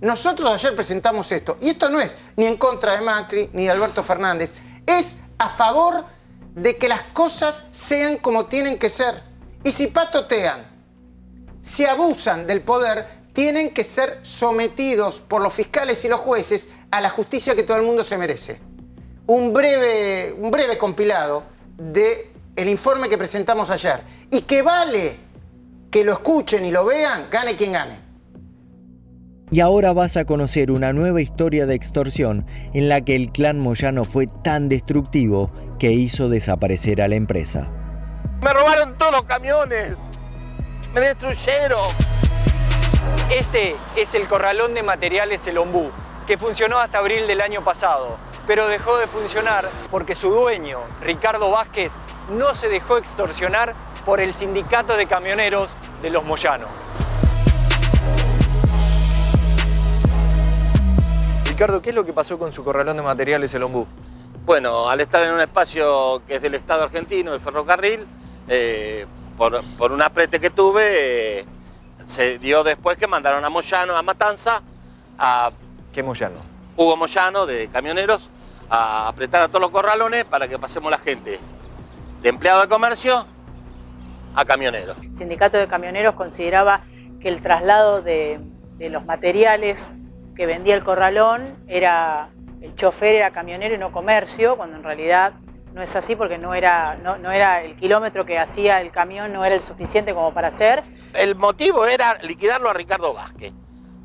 Nosotros ayer presentamos esto, y esto no es ni en contra de Macri ni de Alberto Fernández, es a favor de que las cosas sean como tienen que ser. Y si patotean, si abusan del poder, tienen que ser sometidos por los fiscales y los jueces a la justicia que todo el mundo se merece. Un breve compilado del informe que presentamos ayer, y que vale que lo escuchen y lo vean, gane quien gane. Y ahora vas a conocer una nueva historia de extorsión en la que el clan Moyano fue tan destructivo que hizo desaparecer a la empresa. ¡Me robaron todos los camiones! ¡Me destruyeron! Este es el corralón de materiales El Ombú, que funcionó hasta abril del año pasado, pero dejó de funcionar porque su dueño, Ricardo Vázquez, no se dejó extorsionar por el sindicato de camioneros de los Moyano. Ricardo, ¿qué es lo que pasó con su corralón de materiales El Ombú? Bueno, al estar en un espacio que es del Estado argentino, el ferrocarril, por un aprete que tuve, se dio después que mandaron a Moyano, a Matanza, a... ¿Qué Moyano? Hugo Moyano, de camioneros, a apretar a todos los corralones para que pasemos la gente de empleado de comercio a camioneros. El sindicato de camioneros consideraba que el traslado de los materiales que vendía el corralón era... El chofer era camionero y no comercio, cuando en realidad no es así porque no era el kilómetro que hacía el camión, no era el suficiente como para hacer. El motivo era liquidarlo a Ricardo Vázquez.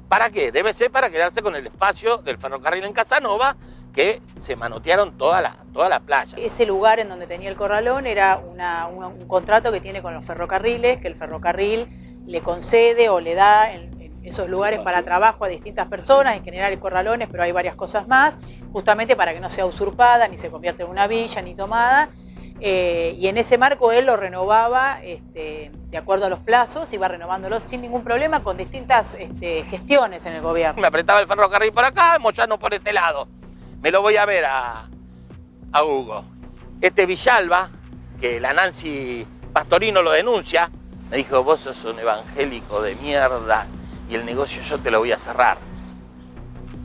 ¿Para qué? Debe ser para quedarse con el espacio del ferrocarril en Casanova, que se manotearon toda la playa. Ese lugar en donde tenía el corralón era un contrato que tiene con los ferrocarriles, que el ferrocarril le concede o le da en esos lugares para trabajo a distintas personas, en general corralones, pero hay varias cosas más, justamente para que no sea usurpada, ni se convierta en una villa, ni tomada. Y en ese marco él lo renovaba de acuerdo a los plazos, iba renovándolos sin ningún problema, con distintas gestiones en el gobierno. Me apretaba el ferrocarril por acá, Moyano por este lado. Me lo voy a ver a Hugo. Villalba, que la Nancy Pastorino lo denuncia, me dijo, vos sos un evangélico de mierda, y el negocio yo te lo voy a cerrar.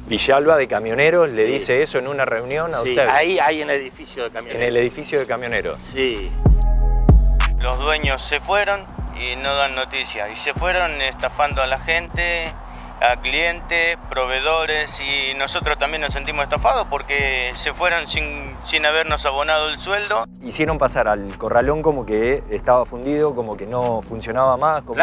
Villalba de Camioneros le dice eso en una reunión a usted. Ahí en el edificio de Camioneros. En el edificio de Camioneros. Sí. Los dueños se fueron y no dan noticia. Y se fueron estafando a la gente, a clientes, proveedores, y nosotros también nos sentimos estafados porque se fueron sin habernos abonado el sueldo. Hicieron pasar al corralón como que estaba fundido, como que no funcionaba más, como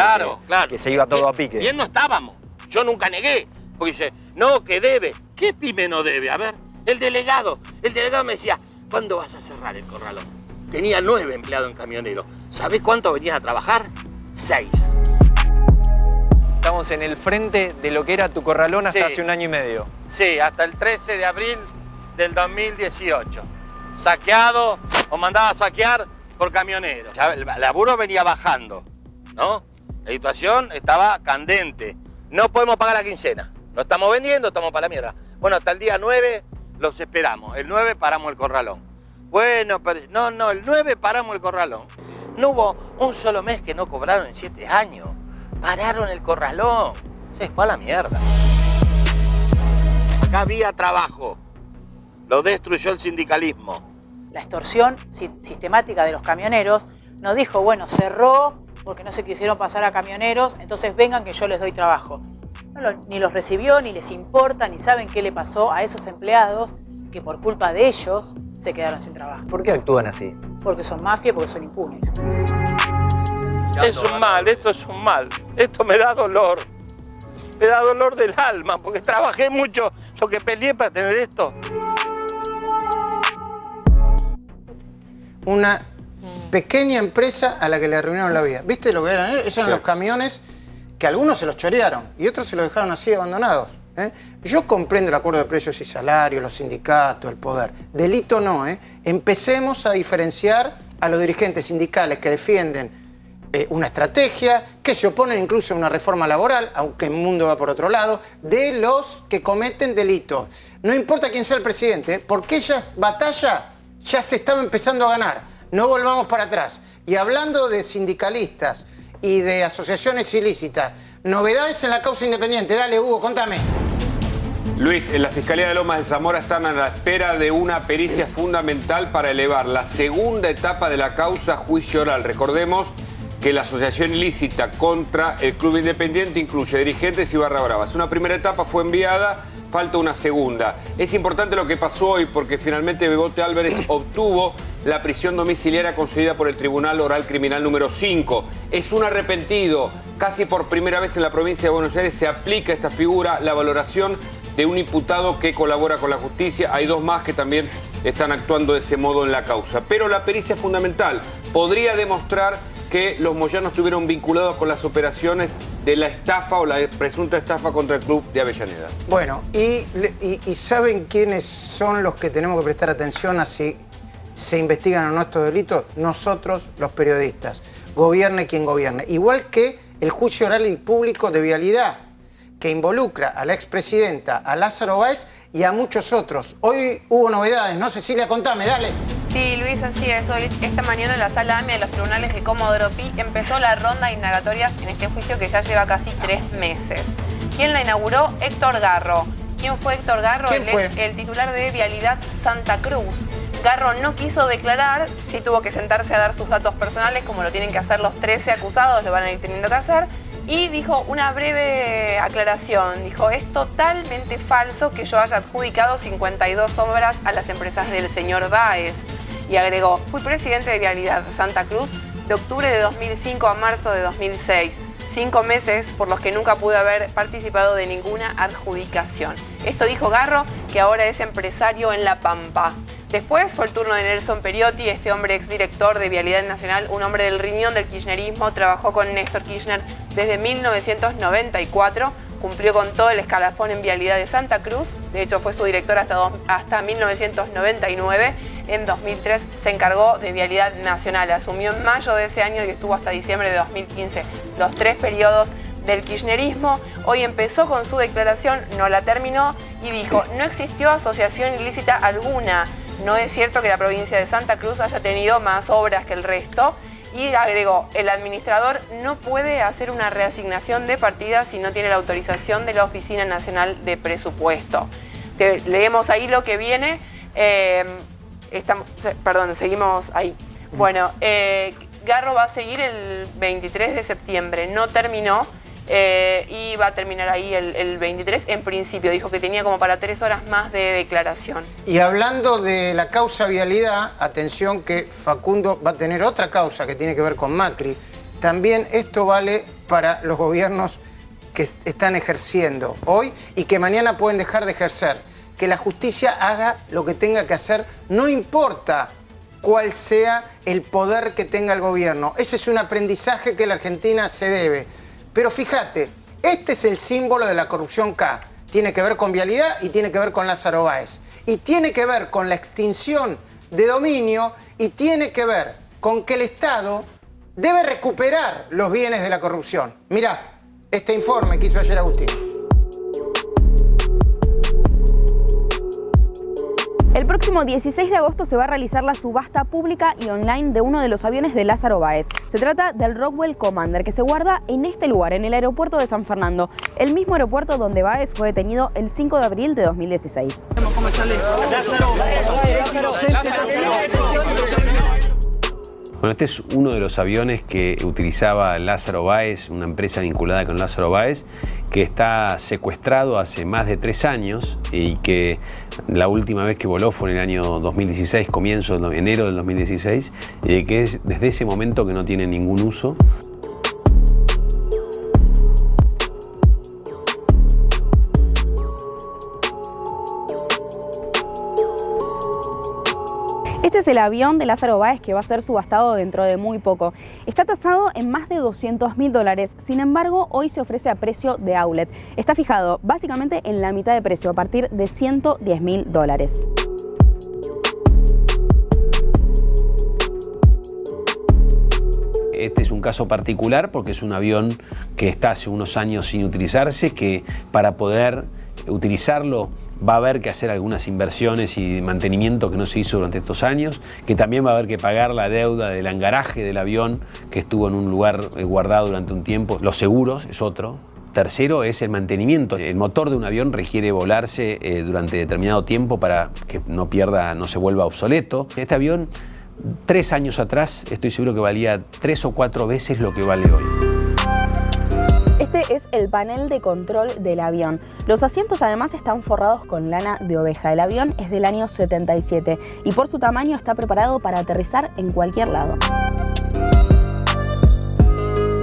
que se iba todo a pique. Bien no estábamos. Yo nunca negué. Porque dice, no, que debe. ¿Qué pyme no debe? A ver, el delegado me decía, ¿cuándo vas a cerrar el corralón? Tenía 9 empleados en Camioneros. ¿Sabés cuánto venías a trabajar? 6. Estamos en el frente de lo que era tu corralón hasta hace un año y medio. Sí, hasta el 13 de abril del 2018. Saqueado o mandado a saquear por Camioneros. Ya el laburo venía bajando, ¿no? La situación estaba candente. No podemos pagar la quincena. Lo estamos vendiendo, estamos para la mierda. Bueno, hasta el día 9 los esperamos. El 9 paramos el corralón. Bueno, pero no, el 9 paramos el corralón. No hubo un solo mes que no cobraron en 7 años. Pararon el corralón. Se fue a la mierda. Acá había trabajo. Lo destruyó el sindicalismo. La extorsión sistemática de los camioneros nos dijo, bueno, cerró porque no se quisieron pasar a Camioneros, entonces vengan que yo les doy trabajo. Ni los recibió, ni les importa, ni saben qué le pasó a esos empleados que por culpa de ellos se quedaron sin trabajo. ¿Por qué actúan así? Porque son mafia, porque son impunes. Es un mal, esto es un mal. Esto me da dolor. Me da dolor del alma, porque trabajé mucho, lo que peleé para tener esto. Una pequeña empresa a la que le arruinaron la vida. ¿Viste lo que eran? Esos eran los camiones que algunos se los chorearon y otros se los dejaron así abandonados. Yo comprendo el acuerdo de precios y salarios, los sindicatos, el poder. Delito no, Empecemos a diferenciar a los dirigentes sindicales que defienden una estrategia, que se oponen incluso a una reforma laboral, aunque el mundo va por otro lado, de los que cometen delitos. No importa quién sea el presidente, porque esa batalla ya se estaba empezando a ganar. No volvamos para atrás. Y hablando de sindicalistas y de asociaciones ilícitas, novedades en la causa independiente. Dale, Hugo, contame. Luis, en la Fiscalía de Lomas de Zamora están a la espera de una pericia fundamental para elevar la segunda etapa de la causa juicio oral. Recordemos que la asociación ilícita contra el Club Independiente incluye dirigentes y barra bravas. Una primera etapa fue enviada, falta una segunda. Es importante lo que pasó hoy porque finalmente Bebote Álvarez obtuvo la prisión domiciliaria concedida por el Tribunal Oral Criminal número 5. Es un arrepentido. Casi por primera vez en la provincia de Buenos Aires se aplica esta figura, la valoración de un imputado que colabora con la justicia. Hay 2 más que también están actuando de ese modo en la causa. Pero la pericia es fundamental. Podría demostrar que los moyanos estuvieron vinculados con las operaciones de la estafa o la presunta estafa contra el Club de Avellaneda. Bueno, y ¿saben quiénes son los que tenemos que prestar atención a si se investigan o no estos delitos? Nosotros, los periodistas. Gobierne quien gobierne. Igual que el juicio oral y público de vialidad, que involucra a la expresidenta, a Lázaro Báez y a muchos otros. Hoy hubo novedades, ¿no? Cecilia, contame, dale. Sí, Luis, así es. Hoy, esta mañana en la sala AMIA de los tribunales de Comodoro Pi empezó la ronda de indagatorias en este juicio que ya lleva casi 3 meses. ¿Quién la inauguró? Héctor Garro. ¿Quién fue Héctor Garro? ¿Quién fue? El titular de Vialidad Santa Cruz. Garro no quiso declarar, sí tuvo que sentarse a dar sus datos personales, como lo tienen que hacer los 13 acusados, lo van a ir teniendo que hacer. Y dijo una breve aclaración, dijo, es totalmente falso que yo haya adjudicado 52 obras a las empresas del señor Báez. Y agregó, fui presidente de Vialidad Santa Cruz de octubre de 2005 a marzo de 2006. 5 meses por los que nunca pude haber participado de ninguna adjudicación. Esto dijo Garro, que ahora es empresario en La Pampa. Después fue el turno de Nelson Periotti, este hombre exdirector de Vialidad Nacional, un hombre del riñón del kirchnerismo, trabajó con Néstor Kirchner desde 1994, cumplió con todo el escalafón en Vialidad de Santa Cruz, de hecho fue su director hasta 1999, en 2003 se encargó de Vialidad Nacional, asumió en mayo de ese año y estuvo hasta diciembre de 2015, los 3 periodos del kirchnerismo. Hoy empezó con su declaración, no la terminó y dijo, no existió asociación ilícita alguna. No es cierto que la provincia de Santa Cruz haya tenido más obras que el resto Y agregó, el administrador no puede hacer una reasignación de partidas si no tiene la autorización de la Oficina Nacional de Presupuesto. Leemos ahí lo que viene. Seguimos ahí. Bueno, Garro va a seguir el 23 de septiembre. No terminó y va a terminar ahí el 23. En principio dijo que tenía como para 3 horas más de declaración. Y hablando de la causa vialidad, atención que Facundo va a tener otra causa que tiene que ver con Macri. También esto vale para los gobiernos que están ejerciendo hoy y que mañana pueden dejar de ejercer. Que la justicia haga lo que tenga que hacer, no importa cuál sea el poder que tenga el gobierno. Ese es un aprendizaje que la Argentina se debe. Pero fíjate, este es el símbolo de la corrupción K. Tiene que ver con vialidad y tiene que ver con Lázaro Báez. Y tiene que ver con la extinción de dominio y tiene que ver con que el Estado debe recuperar los bienes de la corrupción. Mirá, este informe que hizo ayer Agustín. El próximo 16 de agosto se va a realizar la subasta pública y online de uno de los aviones de Lázaro Báez. Se trata del Rockwell Commander, que se guarda en este lugar, en el aeropuerto de San Fernando, el mismo aeropuerto donde Báez fue detenido el 5 de abril de 2016. Bueno, este es uno de los aviones que utilizaba Lázaro Báez, una empresa vinculada con Lázaro Báez, que está secuestrado hace más de 3 años y que la última vez que voló fue en el año 2016, comienzo de enero del 2016, y que es desde ese momento que no tiene ningún uso. Este es el avión de Lázaro Báez que va a ser subastado dentro de muy poco. Está tasado en más de $200.000, sin embargo, hoy se ofrece a precio de outlet. Está fijado básicamente en la mitad de precio, a partir de $110.000. Este es un caso particular porque es un avión que está hace unos años sin utilizarse, que para poder utilizarlo va a haber que hacer algunas inversiones y mantenimiento que no se hizo durante estos años, que también va a haber que pagar la deuda del angaraje del avión que estuvo en un lugar guardado durante un tiempo. Los seguros es otro. Tercero es el mantenimiento. El motor de un avión requiere volarse durante determinado tiempo para que no se vuelva obsoleto. Este avión, 3 años atrás, estoy seguro que valía 3 o 4 veces lo que vale hoy. Este es el panel de control del avión. Los asientos además están forrados con lana de oveja. El avión es del año 77 y por su tamaño está preparado para aterrizar en cualquier lado.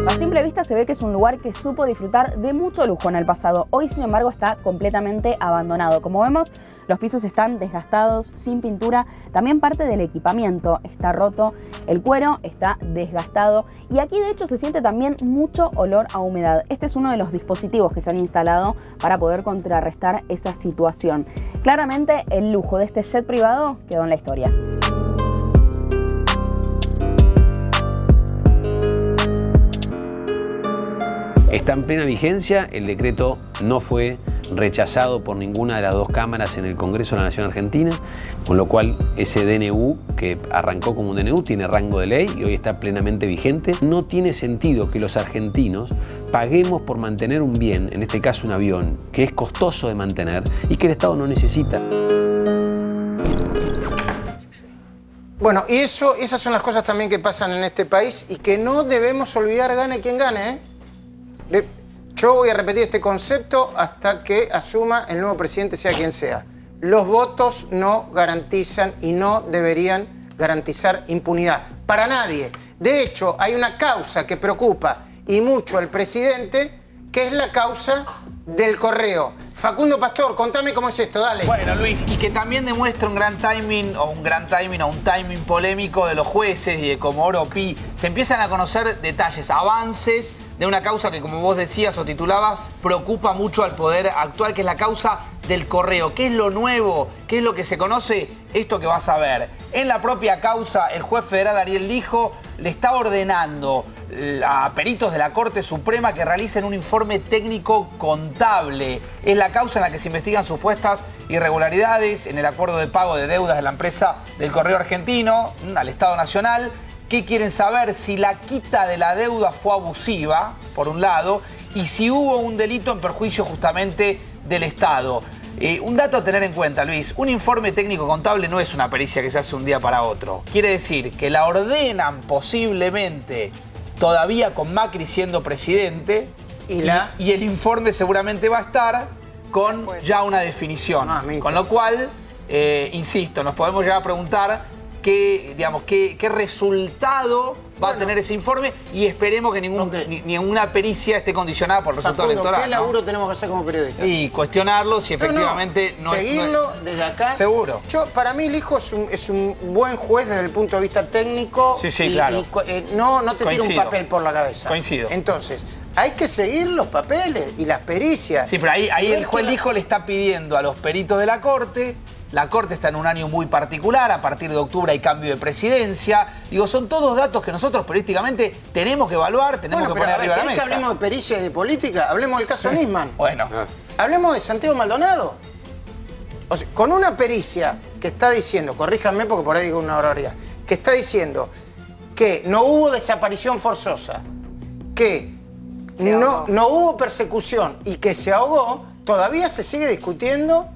A simple vista se ve que es un lugar que supo disfrutar de mucho lujo en el pasado. Hoy, sin embargo, está completamente abandonado. Como vemos, los pisos están desgastados, sin pintura. También parte del equipamiento está roto, el cuero está desgastado y aquí de hecho se siente también mucho olor a humedad. Este es uno de los dispositivos que se han instalado para poder contrarrestar esa situación. Claramente el lujo de este jet privado quedó en la historia. Está en plena vigencia, el decreto no fue rechazado por ninguna de las 2 cámaras en el Congreso de la Nación Argentina, con lo cual ese DNU, que arrancó como un DNU, tiene rango de ley y hoy está plenamente vigente. No tiene sentido que los argentinos paguemos por mantener un bien, en este caso un avión, que es costoso de mantener y que el Estado no necesita. Bueno, y esas son las cosas también que pasan en este país y que no debemos olvidar, gane quien gane, ¿eh? Yo voy a repetir este concepto hasta que asuma el nuevo presidente, sea quien sea. Los votos no garantizan y no deberían garantizar impunidad para nadie. De hecho, hay una causa que preocupa y mucho al presidente, que es la causa del correo. Facundo Pastor, contame cómo es esto, dale. Bueno, Luis, y que también demuestra un timing polémico de los jueces y de Comodoro Pi. Se empiezan a conocer detalles, avances de una causa que, como vos decías o titulabas, preocupa mucho al poder actual, que es la causa del correo. ¿Qué es lo nuevo? ¿Qué es lo que se conoce? Esto que vas a ver. En la propia causa, el juez federal Ariel Lijo le está ordenando a peritos de la Corte Suprema que realicen un informe técnico contable. Es la causa en la que se investigan supuestas irregularidades en el acuerdo de pago de deudas de la empresa del Correo Argentino al Estado Nacional. ¿Qué quieren saber? Si la quita de la deuda fue abusiva, por un lado, y si hubo un delito en perjuicio justamente del Estado. Un dato a tener en cuenta, Luis, un informe técnico contable no es una pericia que se hace un día para otro. Quiere decir que la ordenan posiblemente todavía con Macri siendo presidente y el informe seguramente va a estar con ya una definición. Con lo cual, insisto, nos podemos llegar a preguntar qué resultado va a tener ese informe y esperemos que ninguna pericia esté condicionada por el resultado electoral. ¿Qué laburo tenemos que hacer como periodistas? Y cuestionarlo si efectivamente seguirlo desde acá. Seguro. Para mí el hijo es un buen juez desde el punto de vista técnico. Sí, claro. No te tira un papel por la cabeza. Coincido. Entonces, hay que seguir los papeles y las pericias. Sí, pero ahí el juez hijo le está pidiendo a los peritos de la Corte. La Corte está en un año muy particular, a partir de octubre hay cambio de presidencia. Digo, son todos datos que nosotros periodísticamente tenemos que evaluar, tenemos que poner arriba de la mesa. Que hablemos de pericia y de política? Hablemos del caso Nisman. Bueno. Hablemos de Santiago Maldonado. O sea, con una pericia que está diciendo, corríjanme porque por ahí digo una barbaridad, que está diciendo que no hubo desaparición forzosa, que no hubo persecución y que se ahogó, todavía se sigue discutiendo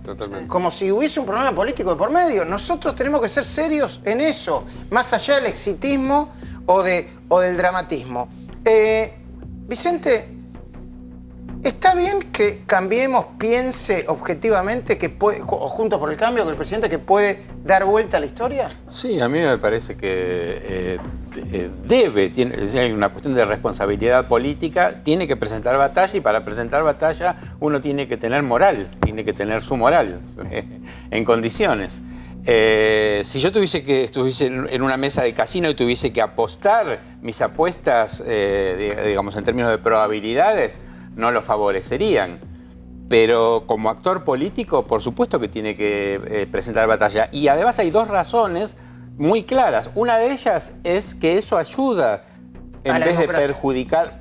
como si hubiese un problema político de por medio. Nosotros tenemos que ser serios en eso, más allá del exitismo o del dramatismo. Vicente, ¿está bien que Cambiemos piense objetivamente que puede, o Juntos por el Cambio, que el presidente que puede dar vuelta a la historia? Sí, a mí me parece que hay una cuestión de responsabilidad política, tiene que presentar batalla y para presentar batalla uno tiene que tener moral, tiene que tener su moral en condiciones. Si yo estuviese en una mesa de casino y tuviese que apostar, mis apuestas, digamos, en términos de probabilidades, no lo favorecerían. Pero como actor político, por supuesto que tiene que presentar batalla. Y además hay dos razones muy claras. Una de ellas es que eso ayuda, en vez de perjudicar.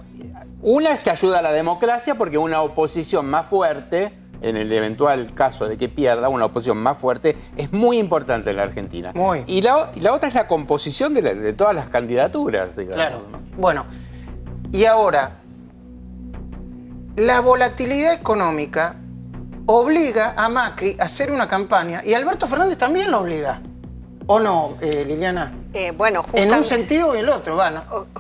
Una es que ayuda a la democracia porque una oposición más fuerte, en el eventual caso de que pierda, una oposición más fuerte, es muy importante en la Argentina. Y la otra es la composición de todas las candidaturas, digamos. Claro. Bueno, y ahora, la volatilidad económica obliga a Macri a hacer una campaña y Alberto Fernández también lo obliga. ¿O no, Liliana? Bueno, justamente, en un sentido y el otro,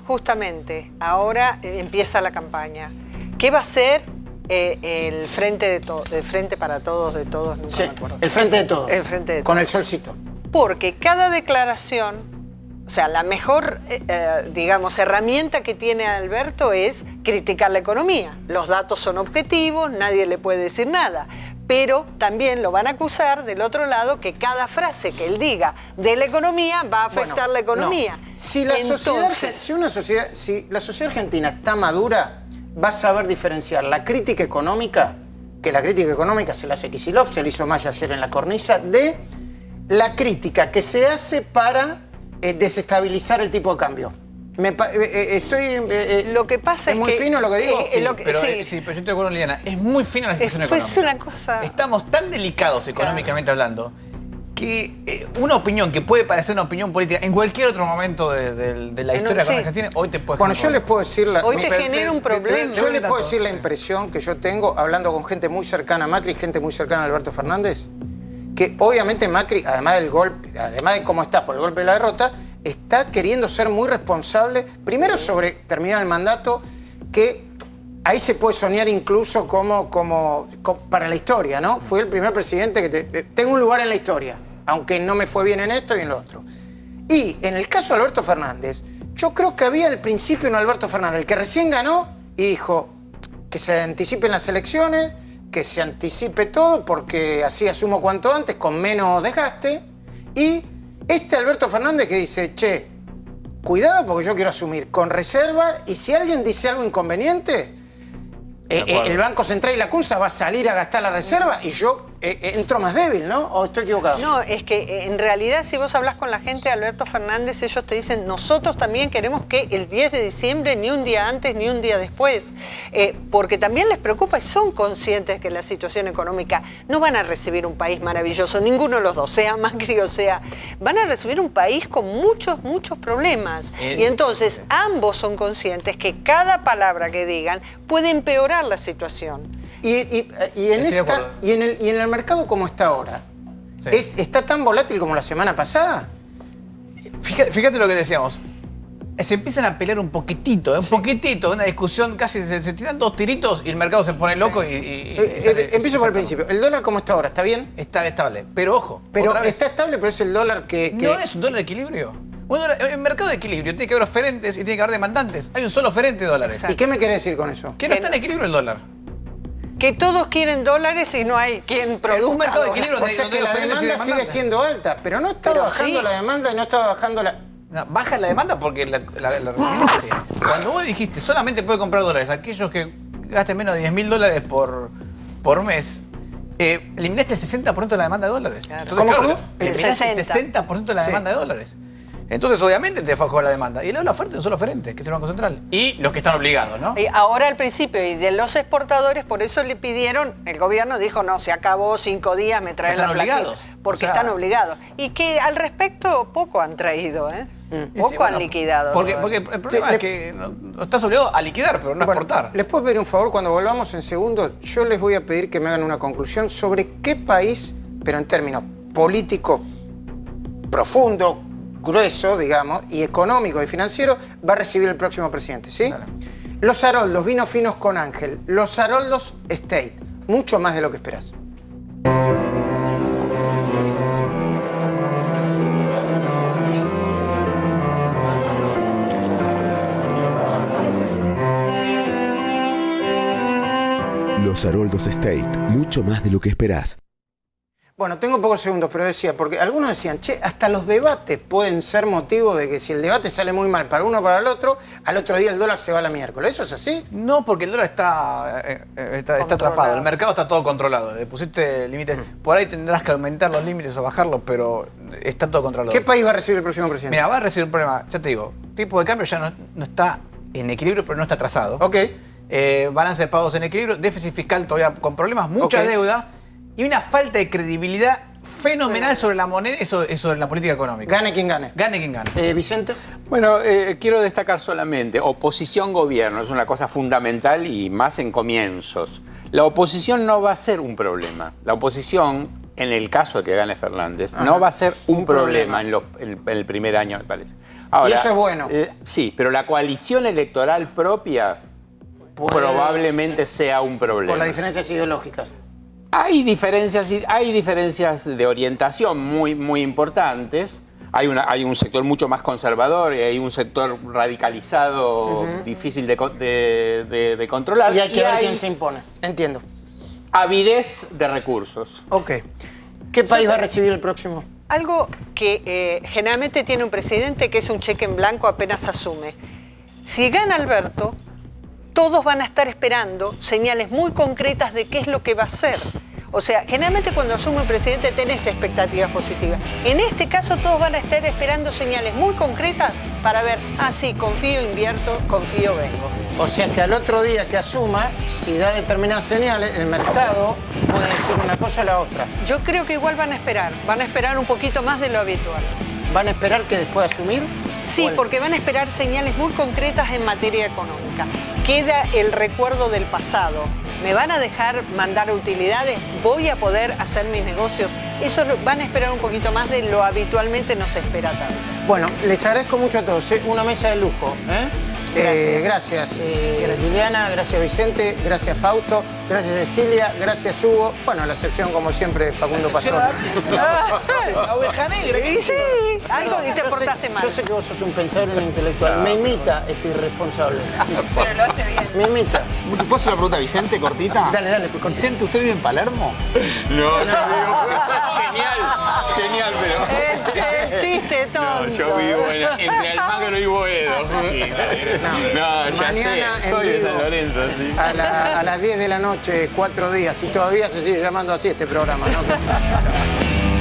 justamente, ahora empieza la campaña. ¿Qué va a hacer el Frente para Todos de Todos? Sí, el Frente de Todos. El Frente de Todos. Con el solcito. Porque cada declaración, o sea, la mejor, digamos, herramienta que tiene Alberto es criticar la economía. Los datos son objetivos, nadie le puede decir nada. Pero también lo van a acusar del otro lado que cada frase que él diga de la economía va a afectar la economía. No. Si la sociedad argentina está madura, va a saber diferenciar la crítica económica, que la crítica económica se la hace Kicillof, se la hizo Maya ayer en la cornisa, de la crítica que se hace para desestabilizar el tipo de cambio. Lo que pasa es muy fino lo que digo. Pero yo estoy de acuerdo con Liliana. Es muy fina la situación económica. Es una cosa. Estamos tan delicados económicamente hablando que una opinión que puede parecer una opinión política en cualquier otro momento de la historia económica que tiene, hoy te puede yo les puedo decir hoy te genera un problema. Yo les puedo decir la impresión que yo tengo hablando con gente muy cercana a Macri, gente muy cercana a Alberto Fernández, que obviamente Macri, además del golpe, además de cómo está por el golpe de la derrota, está queriendo ser muy responsable, primero sobre terminar el mandato, que ahí se puede soñar incluso como para la historia, ¿no? Fue el primer presidente que tengo un lugar en la historia, aunque no me fue bien en esto y en lo otro. Y en el caso de Alberto Fernández, yo creo que había al principio un Alberto Fernández, el que recién ganó y dijo que se anticipen las elecciones, que se anticipe todo porque así asumo cuanto antes, con menos desgaste, y este Alberto Fernández que dice, che, cuidado porque yo quiero asumir con reserva y si alguien dice algo inconveniente, el Banco Central y la CUNSA va a salir a gastar la reserva y yo entró más débil, ¿no? ¿O estoy equivocado? No, es que en realidad si vos hablas con la gente de Alberto Fernández, ellos te dicen, nosotros también queremos que el 10 de diciembre, ni un día antes, ni un día después, porque también les preocupa y son conscientes que la situación económica no van a recibir un país maravilloso, ninguno de los dos, sea Macri o sea, van a recibir un país con muchos problemas. Y entonces ambos son conscientes que cada palabra que digan puede empeorar la situación. Y en el mercado como está ahora, Sí. ¿está tan volátil como la semana pasada? Fíjate lo que decíamos. Se empiezan a pelear un poquitito, una discusión, casi se tiran 2 tiritos y el mercado se pone loco Empiezo por el principio. ¿El dólar cómo está ahora? ¿Está bien? Está estable, pero ojo. Pero está estable, pero es el dólar que... ¿No es un dólar de equilibrio? En mercado de equilibrio tiene que haber oferentes y tiene que haber demandantes. Hay un solo oferente de dólares. Exacto. ¿Y qué me querés decir con eso? Que no está en equilibrio el dólar. Que todos quieren dólares y no hay quien produzca. Un mercado de equilibrio O sea que la demanda sigue siendo alta, pero no está bajando la demanda y no está bajando la... No, baja la demanda porque la remitiste. Cuando vos dijiste solamente puede comprar dólares aquellos que gasten menos de $10.000 por mes, eliminaste el 60% de la demanda de dólares. Claro. Entonces, ¿Cómo? Eliminaste el 60% de la demanda de dólares. Entonces, obviamente, te bajó la demanda. Y la oferta de un solo oferente, que es el Banco Central. Y los que están obligados, ¿no? Y ahora al principio, y de los exportadores, por eso le pidieron, el gobierno dijo, no, se acabó 5 días, me traen la platita. Están obligados. Porque están obligados. Y que al respecto poco han traído, ¿eh? Poco han liquidado. Porque el problema es que no estás obligado a liquidar, pero no a exportar. ¿Les puedo pedir un favor? Cuando volvamos en segundos, yo les voy a pedir que me hagan una conclusión sobre qué país, pero en términos políticos profundo, grueso, digamos, y económico y financiero, va a recibir el próximo presidente, ¿sí? Claro. Los Haroldos, vinos finos con Ángel. Los Haroldos State. Mucho más de lo que esperás. Los Haroldos State. Mucho más de lo que esperás. Bueno, tengo pocos segundos, pero decía, porque algunos decían, che, hasta los debates pueden ser motivo de que si el debate sale muy mal para uno o para el otro, al otro día el dólar se va a la miércoles. ¿Eso es así? No, porque el dólar está atrapado, el mercado está todo controlado. Le pusiste límites, por ahí tendrás que aumentar los límites o bajarlos, pero está todo controlado. ¿Qué país va a recibir el próximo presidente? Mira, va a recibir un problema, ya te digo, tipo de cambio ya no está en equilibrio, pero no está atrasado. Ok. Balance de pagos en equilibrio, déficit fiscal todavía con problemas, mucha deuda. Y una falta de credibilidad fenomenal sobre la moneda y sobre la política económica. Gane quien gane. Gane quien gane. Vicente. Bueno, quiero destacar solamente, oposición-gobierno es una cosa fundamental y más en comienzos. La oposición no va a ser un problema. La oposición, en el caso de que gane Fernández, no va a ser un problema en el primer año, me parece. Ahora, y eso es bueno. Sí, pero la coalición electoral propia probablemente sea un problema. Por las diferencias ideológicas. Hay diferencias de orientación muy importantes. Hay un sector mucho más conservador y hay un sector radicalizado, difícil de controlar. Y hay que ver quién se impone. Entiendo. Avidez de recursos. Ok. ¿Qué país va a recibir el próximo? Algo que generalmente tiene un presidente que es un cheque en blanco apenas asume. Si gana Alberto, todos van a estar esperando señales muy concretas de qué es lo que va a hacer. O sea, generalmente cuando asume un presidente tenés expectativas positivas. En este caso todos van a estar esperando señales muy concretas para ver, sí, confío, invierto, confío, vengo. O sea que al otro día que asuma, si da determinadas señales, el mercado puede decir una cosa o la otra. Yo creo que igual van a esperar un poquito más de lo habitual. ¿Van a esperar que después de asumir? Sí, porque van a esperar señales muy concretas en materia económica. Queda el recuerdo del pasado. ¿Me van a dejar mandar utilidades? ¿Voy a poder hacer mis negocios? Eso van a esperar un poquito más de lo habitualmente nos espera tanto. Bueno, les agradezco mucho a todos. Una mesa de lujo. Gracias Liliana, gracias Vicente, gracias Fausto, gracias Cecilia, gracias Hugo. Bueno, la excepción como siempre Facundo Pastor. La oveja negra. Sí, algo y te portaste mal. Yo sé que vos sos un pensador y un intelectual. Me imita este irresponsable. Pero lo hace bien. Me imita. ¿Puedo hacer una pregunta a Vicente, cortita? Dale. Vicente, ¿usted vive en Palermo? No. Genial, pero... El chiste chiste tonto. No, yo vivo entre Almagro y Boedo. No, ya Mañana sé, en soy de vivo, San Lorenzo. Sí. a las 10 de la noche, 4 días. Y todavía se sigue llamando así este programa, ¿no?